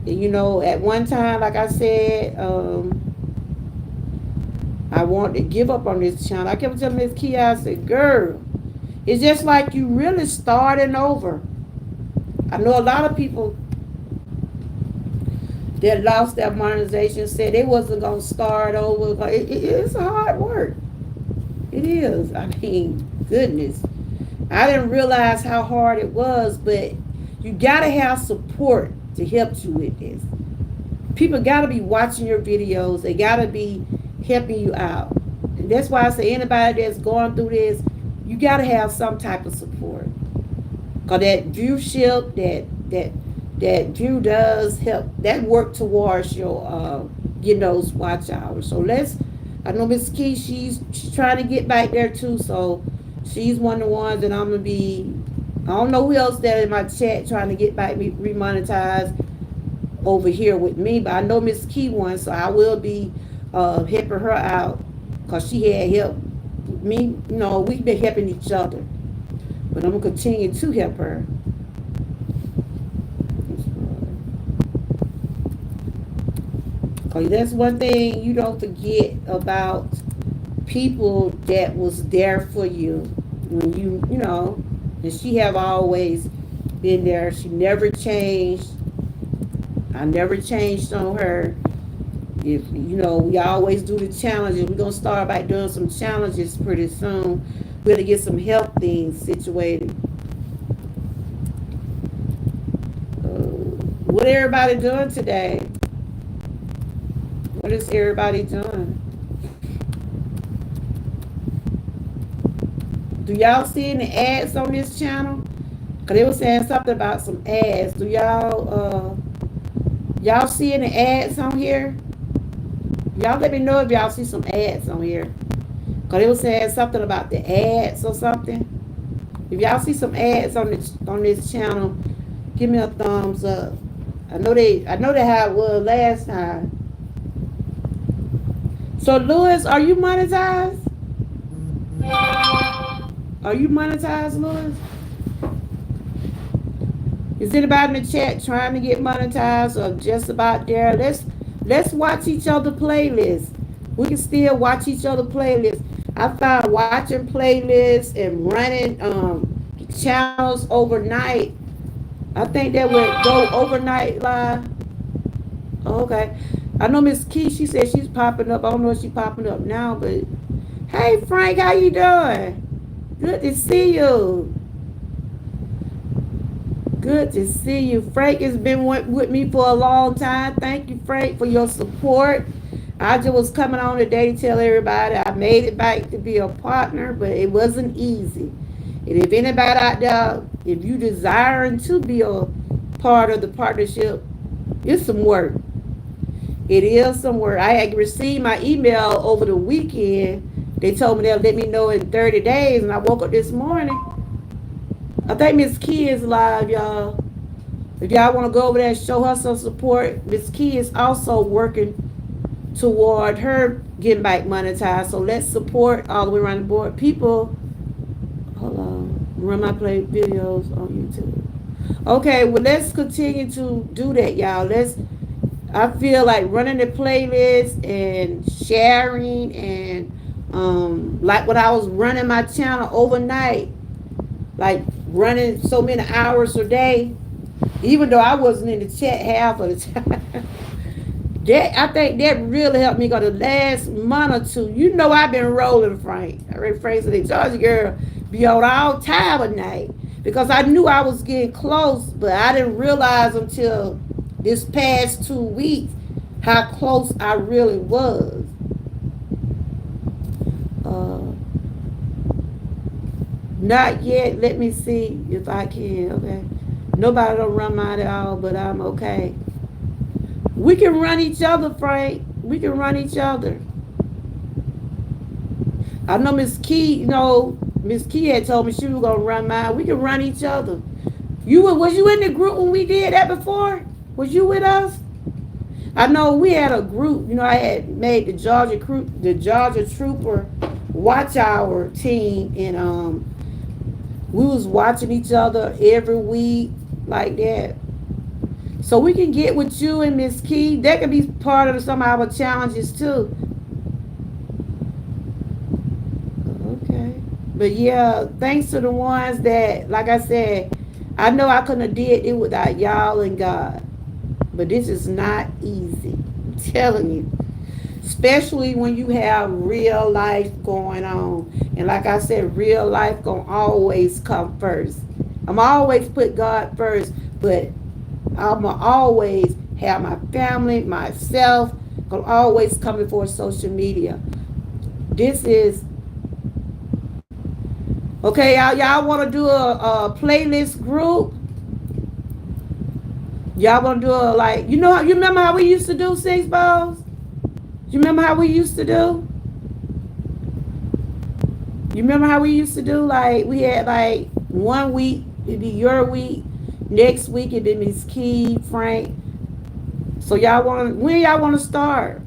[SPEAKER 1] And, at one time, like I said, I wanted to give up on this channel. I kept telling Miss Kia, I said, girl, it's just like you really starting over. I know a lot of people that lost their monetization said they wasn't going to start over. It's hard work. It is. I mean, goodness. I didn't realize how hard it was, but you got to have support to help you with this. People got to be watching your videos. They got to be helping you out. And that's why I say anybody that's going through this, you got to have some type of support. Because that viewership, that view does help, that work towards your getting those watch hours. So I know Miss Key, she's trying to get back there too, so she's one of the ones that I'm going to be, I don't know who else that in my chat trying to get back remonetized over here with me, but I know Miss Key one, so I will be helping her out because she had helped me. You know, we've been helping each other, but I'm going to continue to help her. Because that's one thing you don't forget about people that was there for you when you know, and she have always been there. She never changed. I never changed on her. If you know, we always do the challenges. We're gonna start by doing some challenges pretty soon. We're gonna get some health things situated. What everybody doing today? What is everybody doing? Do y'all see any ads on this channel? Cause they were saying something about some ads. Do y'all see any ads on here? Y'all let me know if y'all see some ads on here. Cause they were saying something about the ads or something. If y'all see some ads on this channel, give me a thumbs up. I know they how it was last time. So Lewis, are you monetized? Are you monetized, Lewis? Is anybody in the chat trying to get monetized or just about there? Let's watch each other playlists. We can still watch each other playlists. I found watching playlists and running channels overnight. I think that would go overnight live. Okay. I know Miss Key, she said she's popping up. I don't know if she's popping up now, but hey Frank, how you doing? Good to see you. Good to see you. Frank has been with me for a long time. Thank you, Frank, for your support. I just was coming on today to tell everybody I made it back to be a partner, but it wasn't easy. And if anybody out there, if you desiring to be a part of the partnership, it's some work. It is some work. I had received my email over the weekend. They told me they'll let me know in 30 days, and I woke up this morning. I think Miss Key is live, y'all. If y'all want to go over there and show her some support, Miss Key is also working toward her getting back monetized. So let's support all the way around the board. People, hold on, run my play videos on YouTube. Okay, well, let's continue to do that, y'all. I feel like running the playlist and sharing and like when I was running my channel overnight, like running so many hours a day, even though I wasn't in the chat half of the time. I think that really helped me go the last month or two. You know I've been rolling, Frank. I read Frank said, the Georgia girl be on all time of night because I knew I was getting close, but I didn't realize until this past 2 weeks how close I really was. Not yet. Let me see if I can. Okay. Nobody don't run mine at all, but I'm okay. We can run each other, Frank. We can run each other. I know Miss Key, Miss Key had told me she was gonna run mine. We can run each other. Was you in the group when we did that before? Was you with us? I know we had a group. I had made the Georgia Trooper Watch Hour team, and we was watching each other every week like that. So we can get with you and Miss Key. That could be part of some of our challenges too. But yeah, thanks to the ones that, like I said, I know I couldn't have did it without y'all and God. But this is not easy. I'm telling you. Especially when you have real life going on. And like I said, real life gonna always come first. I'm always put God first, but I'm gonna always have my family, myself, gonna always come before social media. This is okay, y'all wanna do a playlist group? Y'all wanna do a like you remember how we used to do six balls? You remember how we used to do? You remember how we used to do? Like we had like 1 week, it'd be your week. Next week it'd be Miss Key, Frank. So when y'all wanna start?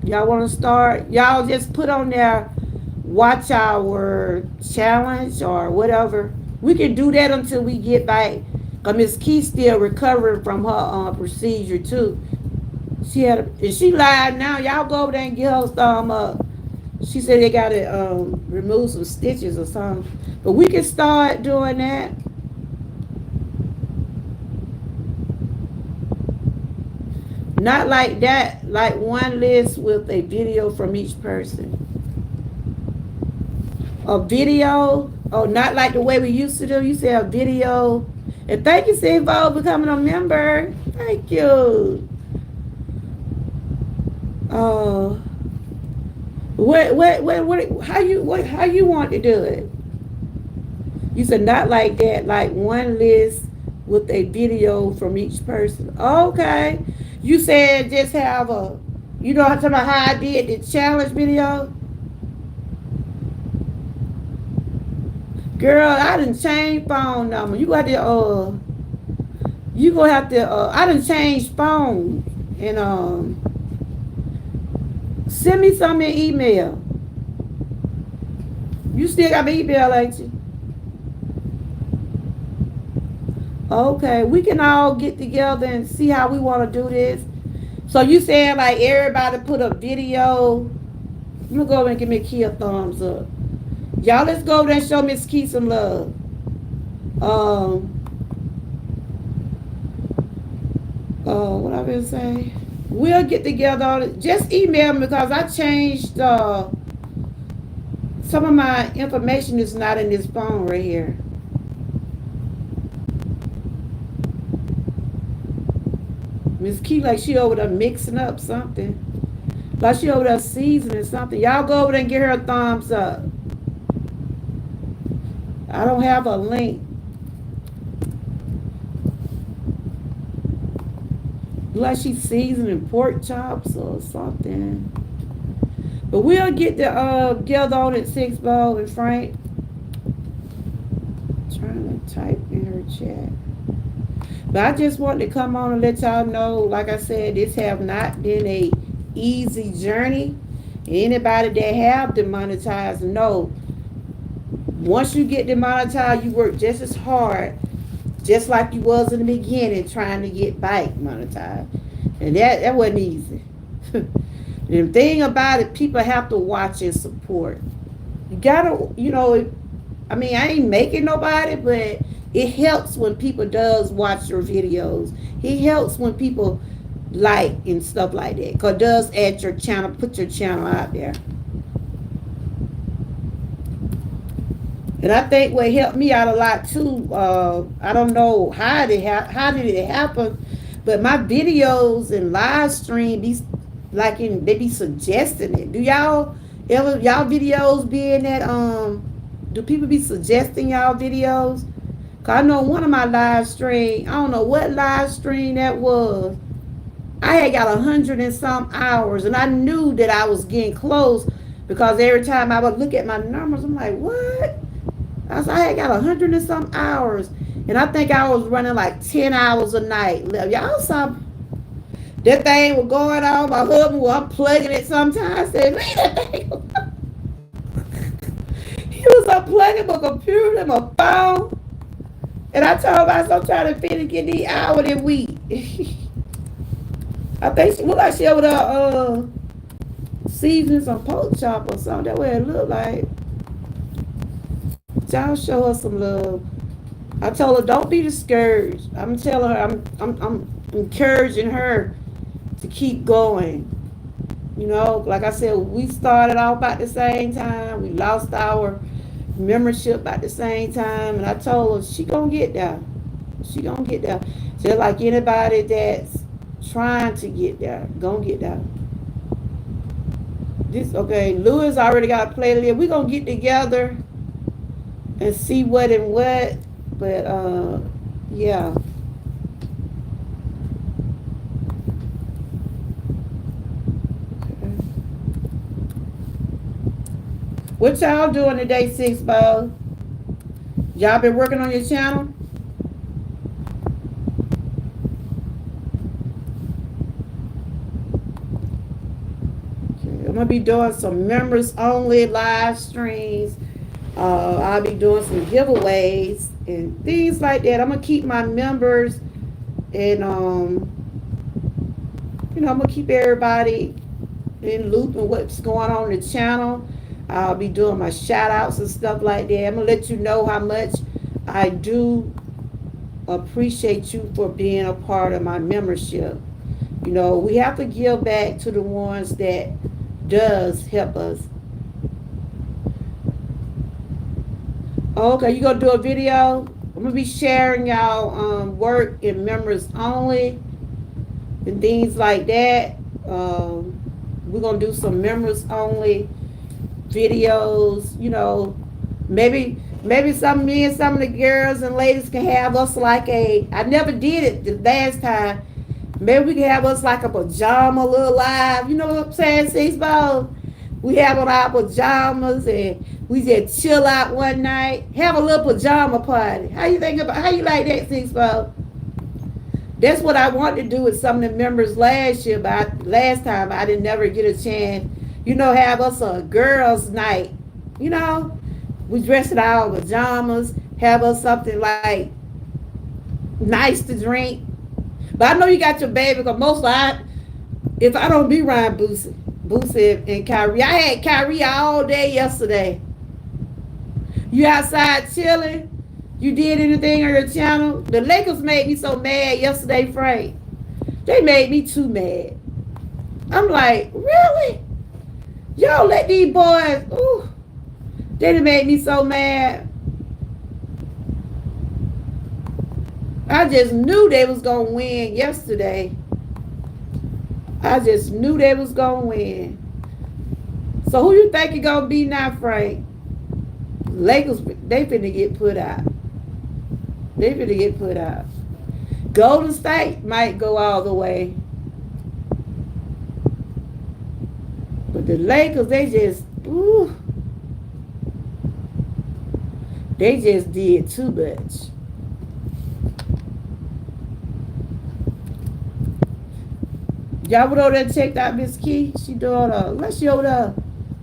[SPEAKER 1] Y'all wanna start? Y'all just put on there watch our challenge or whatever. We can do that until we get back. Cause Miss Key still recovering from her procedure too. She lied now. Y'all go over there and get her thumb up. She said they gotta remove some stitches or something. But we can start doing that. Not like that, like one list with a video from each person. A video, oh, not like the way we used to do. You say a video. And thank you, Steve, for becoming a member. Thank you. Oh. How you want to do it? You said not like that, like one list with a video from each person. Okay. You said just have I'm talking about how I did the challenge video? Girl, I didn't change phone number. You gonna have to I didn't change phone and send me some in email. You still got my email, ain't you? Okay, we can all get together and see how we want to do this. So you saying like everybody put a video? I'm gonna go over and give Miss Key a thumbs up. Y'all, let's go over there and show Miss Key some love. What I been saying? We'll get together. Just email me because I changed. Some of my information is not in this phone right here. Miss Key, like she over there mixing up something. Like she over there seasoning something. Y'all go over there and give her a thumbs up. I don't have a link. Like she's seasoning pork chops or something. But we'll get the together on at 6 Ball and Frank. Trying to type in her chat. But I just wanted to come on and let y'all know, like I said, this have not been a easy journey. Anybody that have demonetized know, once you get demonetized, you work just as hard, just like you was in the beginning trying to get back monetized. And that wasn't easy. The thing about it, people have to watch and support. You gotta, I ain't making nobody, but it helps when people does watch your videos. It helps when people like and stuff like that. Cause it does add your channel, put your channel out there. And I think what helped me out a lot too, I don't know how did it happen, but my videos and live stream they be suggesting it. Do y'all videos be in that do people be suggesting y'all videos? Cause I know one of my live stream, I don't know what live stream that was. I had got 100 and some hours, and I knew that I was getting close because every time I would look at my numbers, I'm like, what? I had got 100 and some hours, and I think I was running like 10 hours a night. Y'all saw that thing was going on. My husband was unplugging it sometimes. I said, leave that thing alone. He was unplugging my computer and my phone. And I told myself I'm trying to finish get these hours a week. I think she looked like she over there seasoning some pork chop or something. That's what it looked like. y'all show her some love. I told her don't be discouraged. I'm telling her I'm encouraging her to keep going. You know, like I said, we started off at the same time. We lost our membership at the same time, and I told her she gonna get there. She gonna get there. Just like anybody that's trying to get there, gonna get there. This okay. Lewis already got a playlist. We gonna get together and see what and what. But yeah. What y'all doing today, Six Ball? Y'all been working on your channel? Okay, I'm gonna be doing some members only live streams. I'll be doing some giveaways and things like that. I'm gonna keep my members and you know, I'm gonna keep everybody in loop and what's going on in the channel. I'll be doing my shout outs and stuff like that. I'm gonna let you know how much I do appreciate you for being a part of my membership. You know, we have to give back to the ones that does help us. Okay, you gonna do a video? I'm gonna be sharing y'all work in members only and things like that. We're gonna do some members only videos. You know, maybe some me and some of the girls and ladies can have us like a. I never did it the last time. Maybe we can have us like a pajama little live. You know what I'm saying, Six Balls? We have on our pajamas and we just chill out one night. Have a little pajama party. How you think about? How you like that, Six Balls? That's what I wanted to do with some of the members last year, but last time I didn't never get a chance. You know, have us a girls' night. You know, we dress in our pajamas, have us something like nice to drink. But I know you got your baby, because most if I don't be around Boosie and Kyrie. I had Kyrie all day yesterday. You outside chilling? You did anything on your channel? The Lakers made me so mad yesterday, Frank. They made me too mad. I'm like, really? Y'all let these boys, ooh, they done made me so mad. I just knew they was going to win yesterday. I just knew they was going to win. So who you think you going to be now, Frank? Lakers, they finna get put out. They finna get put out. Golden State might go all the way. But the Lakers, they just, ooh. They just did too much. Y'all would over there check out Miss Key. She doing unless she over there,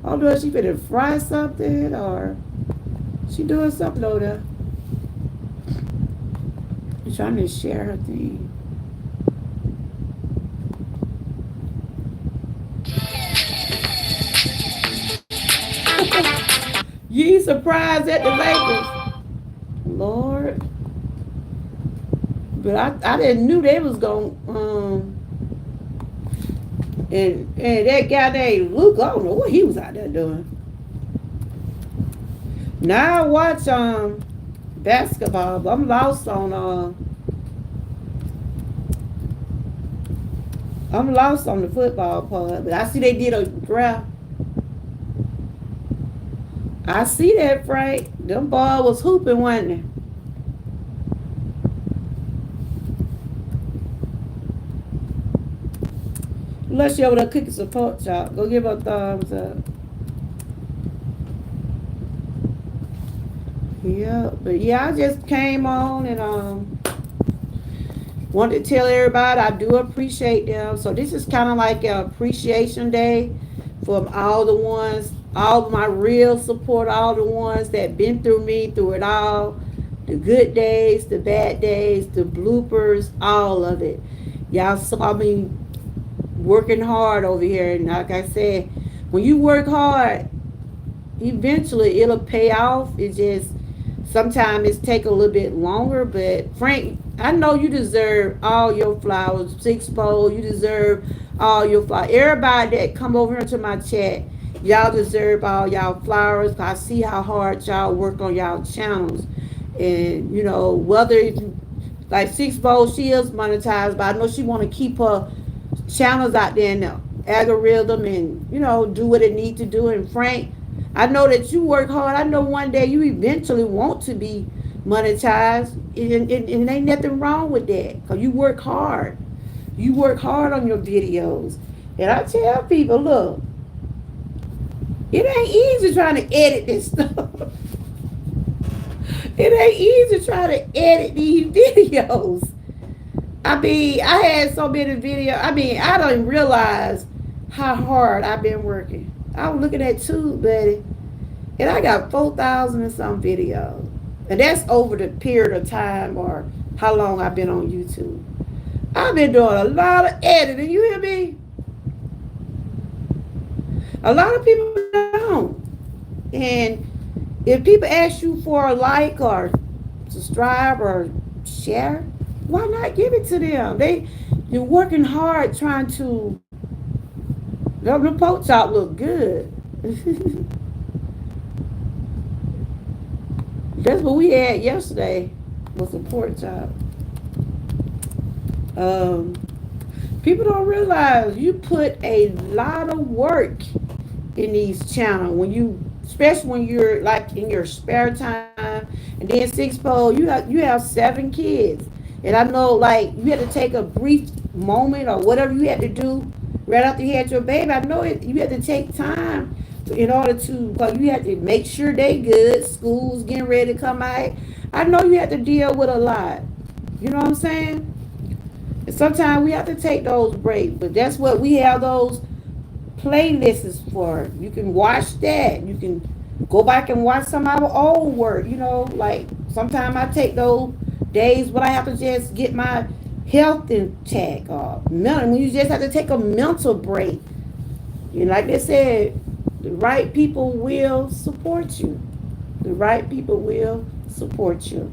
[SPEAKER 1] I don't know if she finna fry something or she doing something over there. I'm trying to share her thing. You ain't surprised at the Lakers, Lord. But I didn't knew they was gonna and that guy named Luke, I don't know what he was out there doing. Now I watch basketball, but I'm lost on the football part. But I see they did a draft. I see that, Frank. Them boys was hooping, wasn't they? Unless you over there cooking some pork chop, go give her a thumbs up. Yeah, but yeah, I just came on and wanted to tell everybody I do appreciate them. So this is kind of like an appreciation day from all the ones, all of my real support, all the ones that been through me, through it all, the good days, the bad days, the bloopers, all of it. Y'all saw me working hard over here, and like I said, when you work hard, eventually it'll pay off. It just, Sometimes it's take a little bit longer, but Frank, I know you deserve all your flowers. Six Bowl, you deserve all your flowers. Everybody that come over here to my chat, y'all deserve all y'all flowers. I see how hard y'all work on y'all channels, and you know whether if you, like Six Bowl, she is monetized, but I know she want to keep her channels out there in the algorithm and you know do what it need to do. And Frank, I know that you work hard. I know one day you eventually want to be monetized, and ain't nothing wrong with that because you work hard. You work hard on your videos, and I tell people, look, it ain't easy trying to edit this stuff. It ain't easy trying to edit these videos. I mean, I had so many videos. I mean, I don't realize how hard I've been working. I was looking at Tube, buddy, and I got 4,000 and some videos. And that's over the period of time or how long I've been on YouTube. I've been doing a lot of editing. You hear me? A lot of people don't. And if people ask you for a like or subscribe or share, why not give it to them? You're working hard trying to. The pork chop look good. That's what we had yesterday was a pork chop. People don't realize you put a lot of work in these channels when you, especially when you're like in your spare time. And then Six Bowl, you have 7 kids, and I know like you had to take a brief moment or whatever you had to do right after you had your baby. I know you had to take time in order to, because you had to make sure they good. School's getting ready to come out. I know you had to deal with a lot. You know what I'm saying? And sometimes we have to take those breaks, but that's what we have those playlists for. You can watch that. You can go back and watch some of our old work. You know, like sometimes I take those days when I have to just get my health in check or mental. When you just have to take a mental break. You know, like they said, the right people will support you. The right people will support you.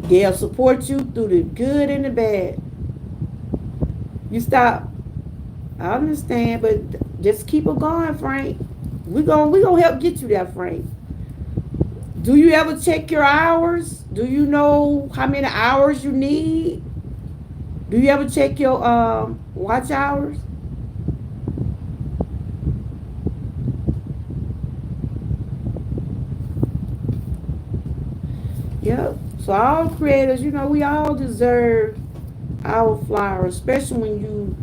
[SPEAKER 1] They'll support you through the good and the bad. You stop. I understand, but just keep it going, Frank. We gonna help get you there, Frank. Do you ever check your hours? Do you know how many hours you need? Do you ever check your watch hours? Yep. So all creators, you know, we all deserve our flowers, especially when you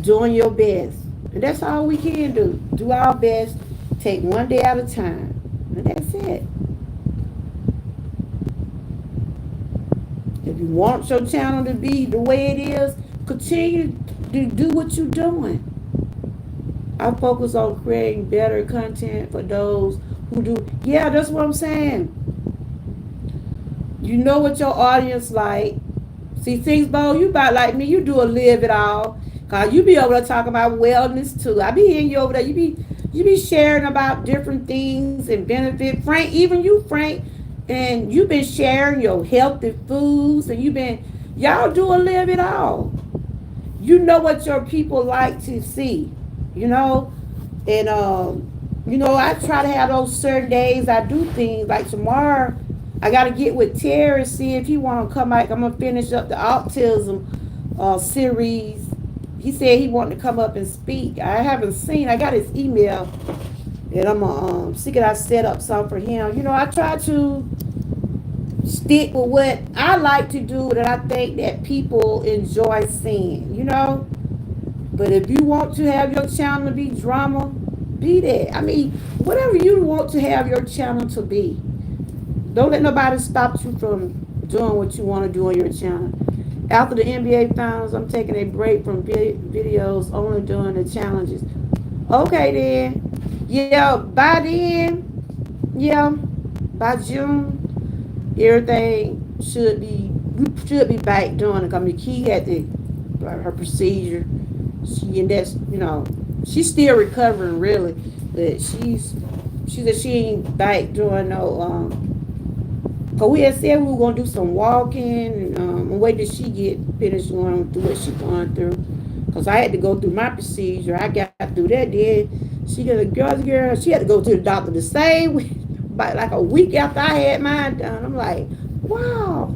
[SPEAKER 1] doing your best. And that's all we can do. Do our best. Take one day at a time. And that's it. If you want your channel to be the way it is, continue to do what you're doing. I focus on creating better content for those who do. Yeah, that's what I'm saying. You know what your audience like. See, Six Bowl, you about like me. You do a live it all. Cause you be over there talking about wellness too. I be hearing you over there. You be sharing about different things and benefit. Frank, even you, Frank, and you've been sharing your healthy foods, and y'all do a live it all. You know what your people like to see, you know, and you know, I try to have those certain days I do things like tomorrow. I got to get with Terry, see if he want to come out. I'm going to finish up the autism series. He said he wanted to come up and speak. I haven't seen. I got his email, and I'm going to see if I set up something for him. You know, I try to stick with what I like to do that I think that people enjoy seeing, you know. But if you want to have your channel to be drama, be that. I mean, whatever you want to have your channel to be. Don't let nobody stop you from doing what you want to do on your channel. After the NBA Finals, I'm taking a break from videos, only doing the challenges. Okay then. Yeah, by then, yeah, by June, everything we should be back doing it. I mean, Key had her procedure. And that's, you know, she's still recovering really, but she's She said she ain't like doing no cause we had said we were gonna do some walking and wait till she get finished going through what she going through. Cause I had to go through my procedure. I got through that. Then she got a girl. She had to go to the doctor the same week, about like a week after I had mine done. I'm like, wow.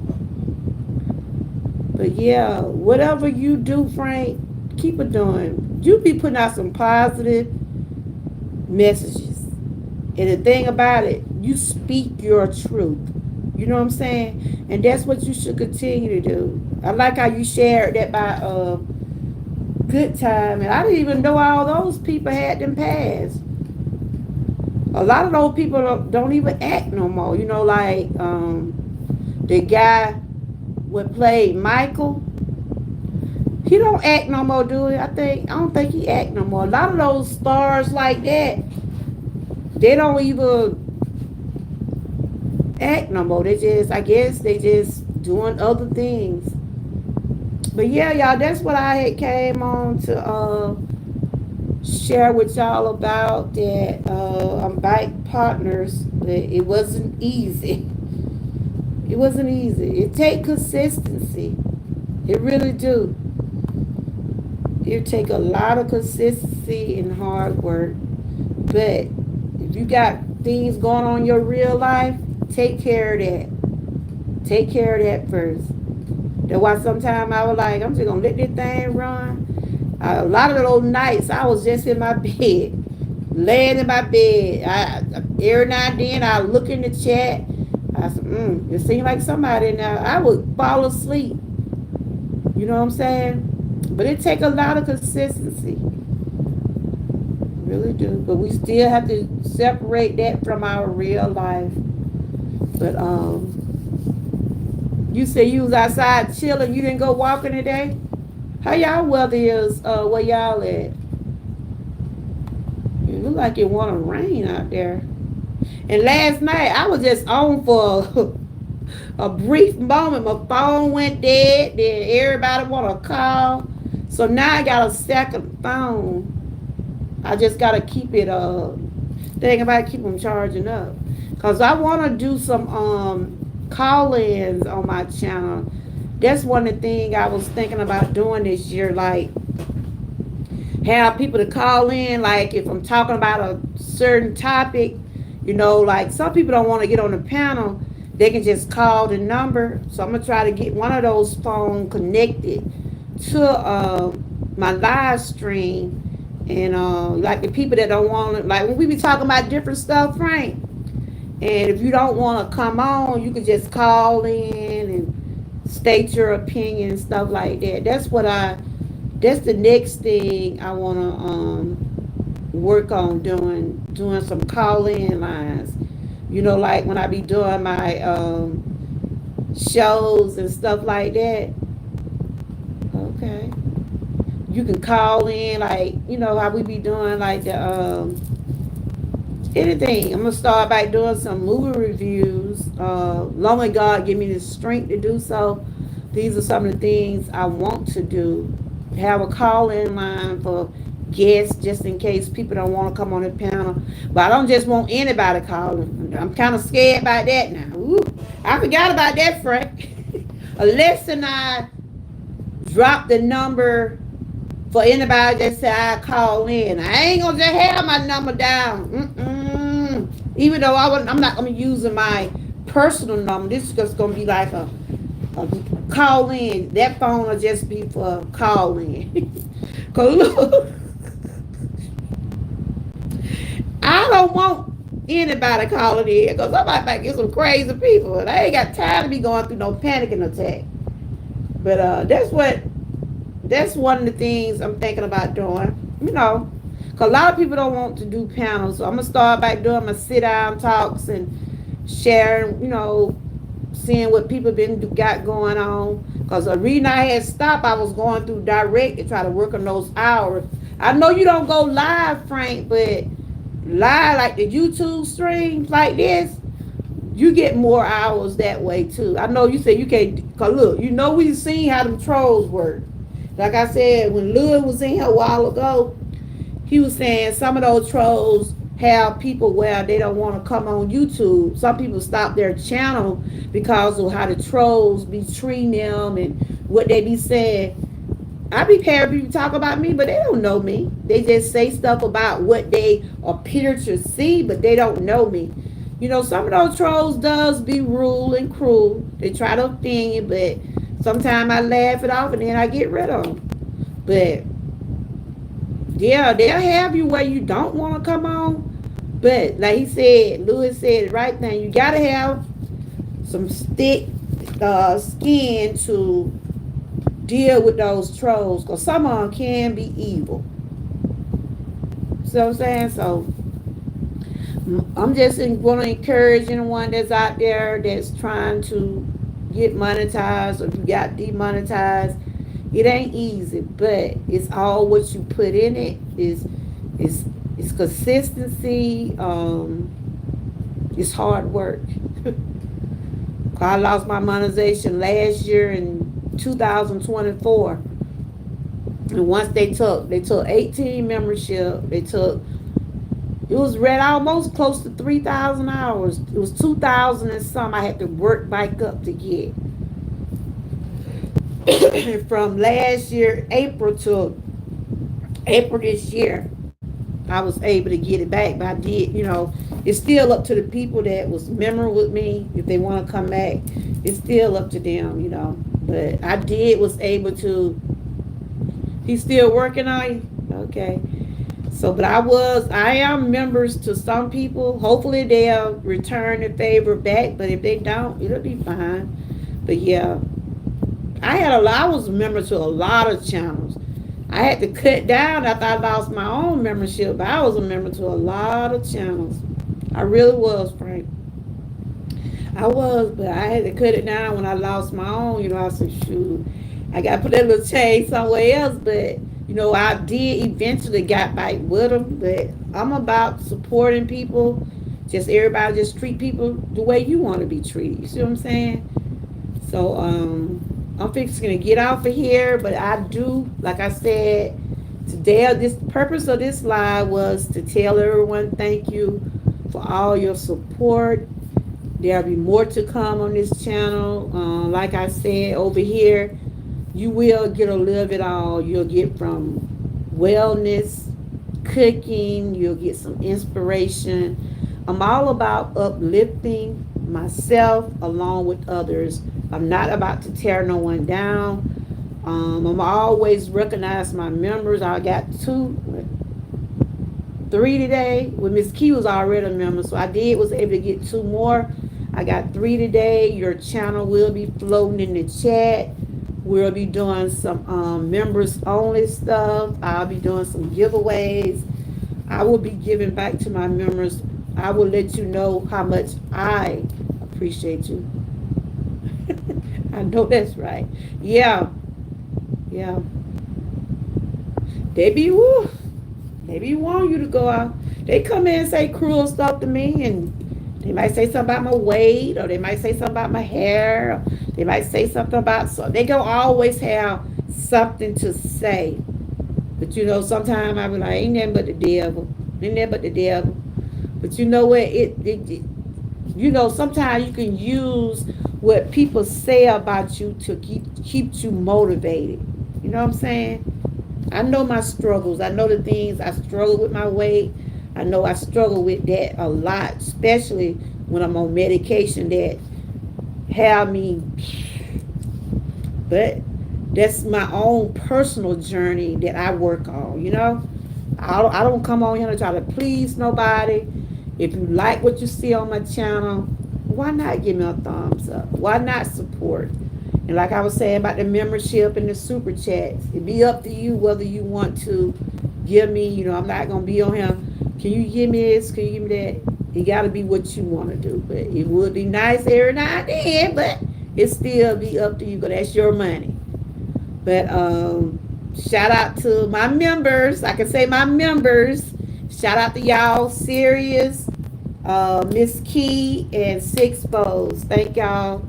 [SPEAKER 1] But yeah, whatever you do, Frank, keep it doing. You be putting out some positive messages. And the thing about it, you speak your truth. You know what I'm saying? And that's what you should continue to do. I like how you shared that by Good Time. And I didn't even know all those people had them passed. A lot of those people don't even act no more. You know, like the guy what played Michael. He don't act no more, do he? I don't think he act no more. A lot of those stars like that, they don't even act no more. I guess they just doing other things. But yeah, y'all, that's what I had came on to share with y'all about that. I'm bike partners, but it wasn't easy. It wasn't easy. It take consistency. It really do. It take a lot of consistency and hard work. But if you got things going on in your real life, take care of that. Take care of that first. That's why sometimes I was like, I'm just going to let this thing run. A lot of those nights, I was just in my bed, laying in my bed. Every now and then, I look in the chat. I said, it seemed like somebody now. I would fall asleep. You know what I'm saying? But it take a lot of consistency. Really do. But we still have to separate that from our real life. But you say you was outside chilling. You didn't go walking today? How y'all weather is where y'all at? It look like it want to rain out there. And last night I was just on for a brief moment. My phone went dead. Then everybody want to call. So now I got a second phone. I just got to keep it think about keep them charging up. Because I want to do some call-ins on my channel. That's one of the things I was thinking about doing this year. Like, have people to call in. Like, if I'm talking about a certain topic, you know, like some people don't want to get on the panel. They can just call the number. So I'm going to try to get one of those phones connected to my live stream. And like the people that don't want to, like when we be talking about different stuff, Frank, and if you don't want to come on, you can just call in and state your opinion and stuff like that. That's the next thing I want to work on doing some call-in lines. You know, like when I be doing my shows and stuff like that. Okay. You can call in, like, you know, how we be doing, like, the, anything. I'm going to start by doing some movie reviews. Long as God give me the strength to do so. These are some of the things I want to do. Have a call-in line for guests, just in case people don't want to come on the panel. But I don't just want anybody calling. I'm kind of scared about that now. Ooh, I forgot about that, Frank. Alexa and I dropped the number for anybody that say I call in. I ain't gonna just have my number down. Even though I'm not gonna be using my personal number. This is just gonna be like a call in. That phone will just be for call in. Cause look, I don't want anybody calling in, because I might get some crazy people, and I ain't got time to be going through no panicking attack. But that's one of the things I'm thinking about doing, you know, because a lot of people don't want to do panels. So I'm going to start by doing my sit-down talks and sharing, you know, seeing what people got going on. Because the reason I had stopped, I was going through direct to try to work on those hours. I know you don't go live, Frank, but live, like the YouTube streams like this, you get more hours that way too. I know you said you can't, because look, you know, we've seen how them trolls work. Like I said, when Lil was in here a while ago, he was saying some of those trolls have people where they don't want to come on YouTube. Some people stop their channel because of how the trolls be treating them and what they be saying. I be hearing people talk about me, but they don't know me. They just say stuff about what they appear to see, but they don't know me. You know, some of those trolls does be rude and cruel. They try to offend you, but sometimes I laugh it off and then I get rid of them. But yeah, they'll have you where you don't want to come on. But like he said, Lewis said the right thing. You gotta have some thick skin to deal with those trolls, because some of them can be evil. So I'm saying, so I'm just want to encourage anyone that's out there that's trying to get monetized, or if you got demonetized, it ain't easy, but it's all what you put in it. It's consistency. It's hard work. I lost my monetization last year in 2024, and once they took 18 membership, it was read almost close to 3,000 hours. It was 2,000 and some I had to work back up to get. From last year, April to April this year, I was able to get it back. But I did, it's still up to the people that was memorable with me. If they want to come back, it's still up to them, But I was able to. He's still working on you? Okay. So, but I am members to some people. Hopefully they'll return the favor back, but if they don't, it'll be fine. But yeah, I was a member to a lot of channels. I had to cut down after I lost my own membership, but I was a member to a lot of channels. I really was, Frank. I was, but I had to cut it down when I lost my own. I said, shoot, I got to put that little change somewhere else, but I did eventually got back with them, but I'm about supporting people. Just everybody just treat people the way you want to be treated. You see what I'm saying? So I'm fixing to get off of here, but I do, like I said, today, the purpose of this live was to tell everyone thank you for all your support. There'll be more to come on this channel. Like I said, over here, you will get a little of it all. You'll get from wellness, cooking, you'll get some inspiration. I'm all about uplifting myself along with others. I'm not about to tear no one down. I'm always recognize my members. I got 3 today. Well, Miss Key was already a member, so I was able to get 2 more. I got 3 today. Your channel will be floating in the chat. We'll be doing some members only stuff. I'll be doing some giveaways. I will be giving back to my members. I will let you know how much I appreciate you. I know that's right. Yeah. They be want you to go out. They come in and say cruel stuff to me, and they might say something about my weight, or they might say something about my hair, or they might say something about, so they gonna always have something to say. But sometimes I be like, ain't nothing but the devil. Ain't nothing but the devil. But you know what? Sometimes you can use what people say about you to keep you motivated. You know what I'm saying? I know my struggles. I know the things I struggle with my weight. I know I struggle with that a lot, especially when I'm on medication that have me. But that's my own personal journey that I work on, I don't come on here to try to please nobody. If you like what you see on my channel, why not give me a thumbs up? Why not support? And like I was saying about the membership and the super chats, it'd be up to you whether you want to give me, I'm not going to be on here. Can you give me this? Can you give me that? It got to be what you want to do. But it would be nice every now and then, but it still be up to you because that's your money. But shout out to my members. I can say my members. Shout out to y'all, Sirius, Miss Key, and Six Bows. Thank y'all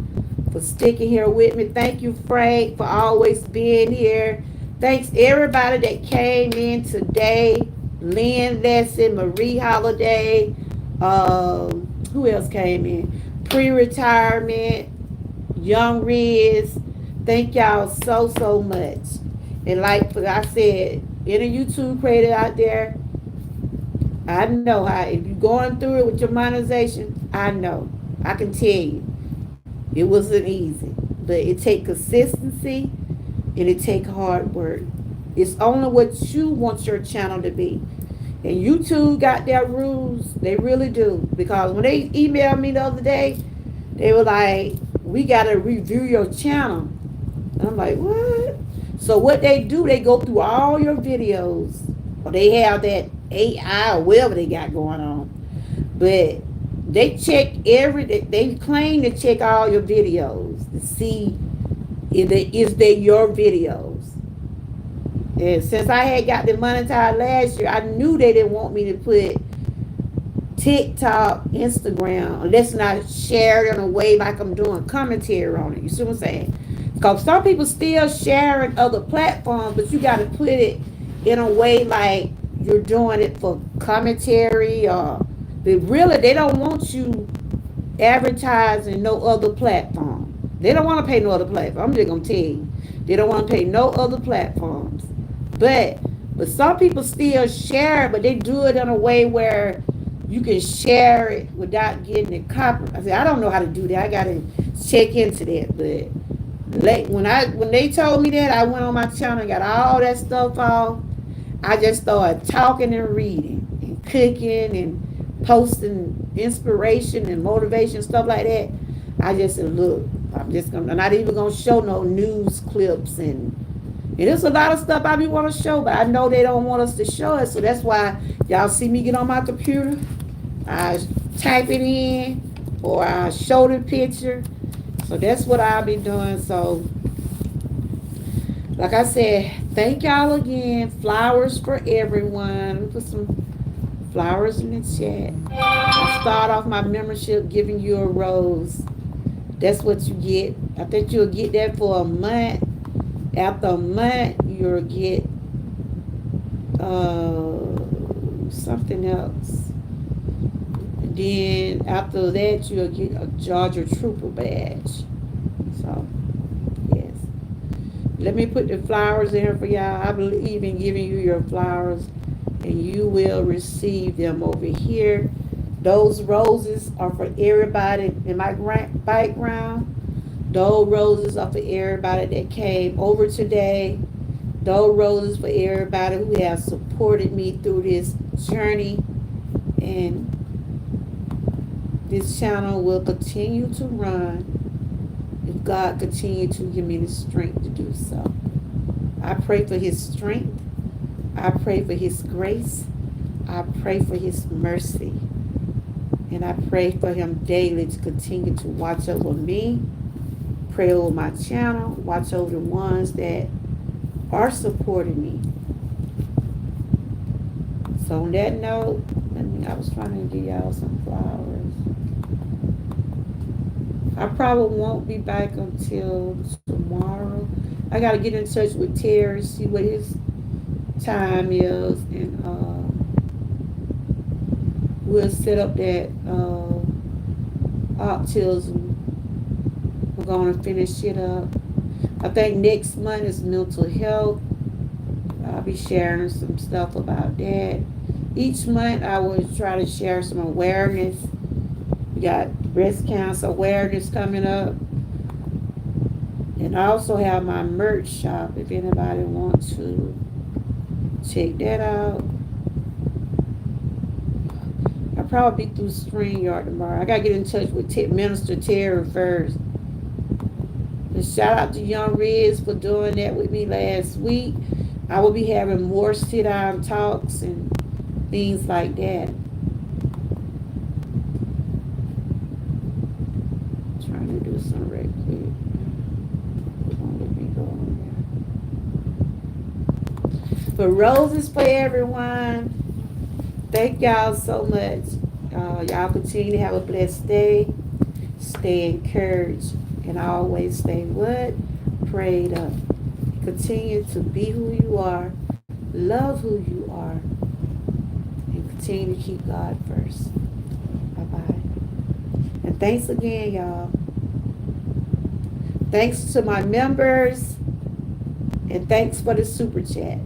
[SPEAKER 1] for sticking here with me. Thank you, Frank, for always being here. Thanks everybody that came in today. Lynn Lesson, Marie Holiday, who else came in? Pre-retirement, Young Riz. Thank y'all so much. And like I said, any YouTube creator out there, I know how, if you're going through it with your monetization, I know. I can tell you. It wasn't easy. But it take consistency and it take hard work. It's only what you want your channel to be. And YouTube got their rules. They really do. Because when they emailed me the other day, they were like, we got to review your channel. And I'm like, what? So what they do, they go through all your videos. Or they have that AI or whatever they got going on. But they check they claim to check all your videos to see is they your videos. And since I had got the monetized last year, I knew they didn't want me to put TikTok, Instagram, unless not share it in a way like I'm doing commentary on it. You see what I'm saying? Because some people still sharing other platforms, but you got to put it in a way like you're doing it for commentary, or they don't want you advertising no other platform. They don't want to pay no other platform. I'm just gonna tell you, they don't want to pay no other platforms. But some people still share it, but they do it in a way where you can share it without getting it copyright. I said, I don't know how to do that. I gotta check into that. But when they told me that, I went on my channel and got all that stuff off. I just started talking and reading and cooking and posting inspiration and motivation, stuff like that. I just said, look, I'm not even gonna show no news clips, and there's a lot of stuff I be want to show, but I know they don't want us to show it. So that's why y'all see me get on my computer, I type it in, or I show the picture. So that's what I'll be doing. So like I said, thank y'all again. Flowers for everyone. Let me put some flowers in the chat. I start off my membership giving you a rose. That's what you get. I think you'll get that for a month. After a month, you'll get something else. And then after that, you'll get a Georgia Trooper badge. So, yes. Let me put the flowers in here for y'all. I believe in giving you your flowers, and you will receive them over here. Those roses are for everybody in my background. Those roses are for everybody that came over today. Those roses for everybody who has supported me through this journey. And this channel will continue to run if God continue to give me the strength to do so. I pray for his strength. I pray for his grace. I pray for his mercy. And I pray for him daily to continue to watch over me, pray over my channel, watch over the ones that are supporting me. So on that note, I was trying to give y'all some flowers. I probably won't be back until tomorrow. I got to get in touch with Terry, see what his time is, and we'll set up that optimism. We're going to finish it up. I think next month is mental health. I'll be sharing some stuff about that. Each month I will try to share some awareness. We got breast cancer awareness coming up. And I also have my merch shop if anybody wants to check that out. I'll probably be through StreamYard tomorrow. I got to get in touch with Minister Terry first. And shout out to Young Riz for doing that with me last week. I will be having more sit-down talks and things like that. Trying to do some right quick. Let me go on there. But roses for everyone. Thank y'all so much. Y'all continue to have a blessed day. Stay encouraged. And always stay what? Prayed up. Continue to be who you are. Love who you are. continue to keep God first. Bye-bye. And thanks again, y'all. Thanks to my members. And thanks for the super chat.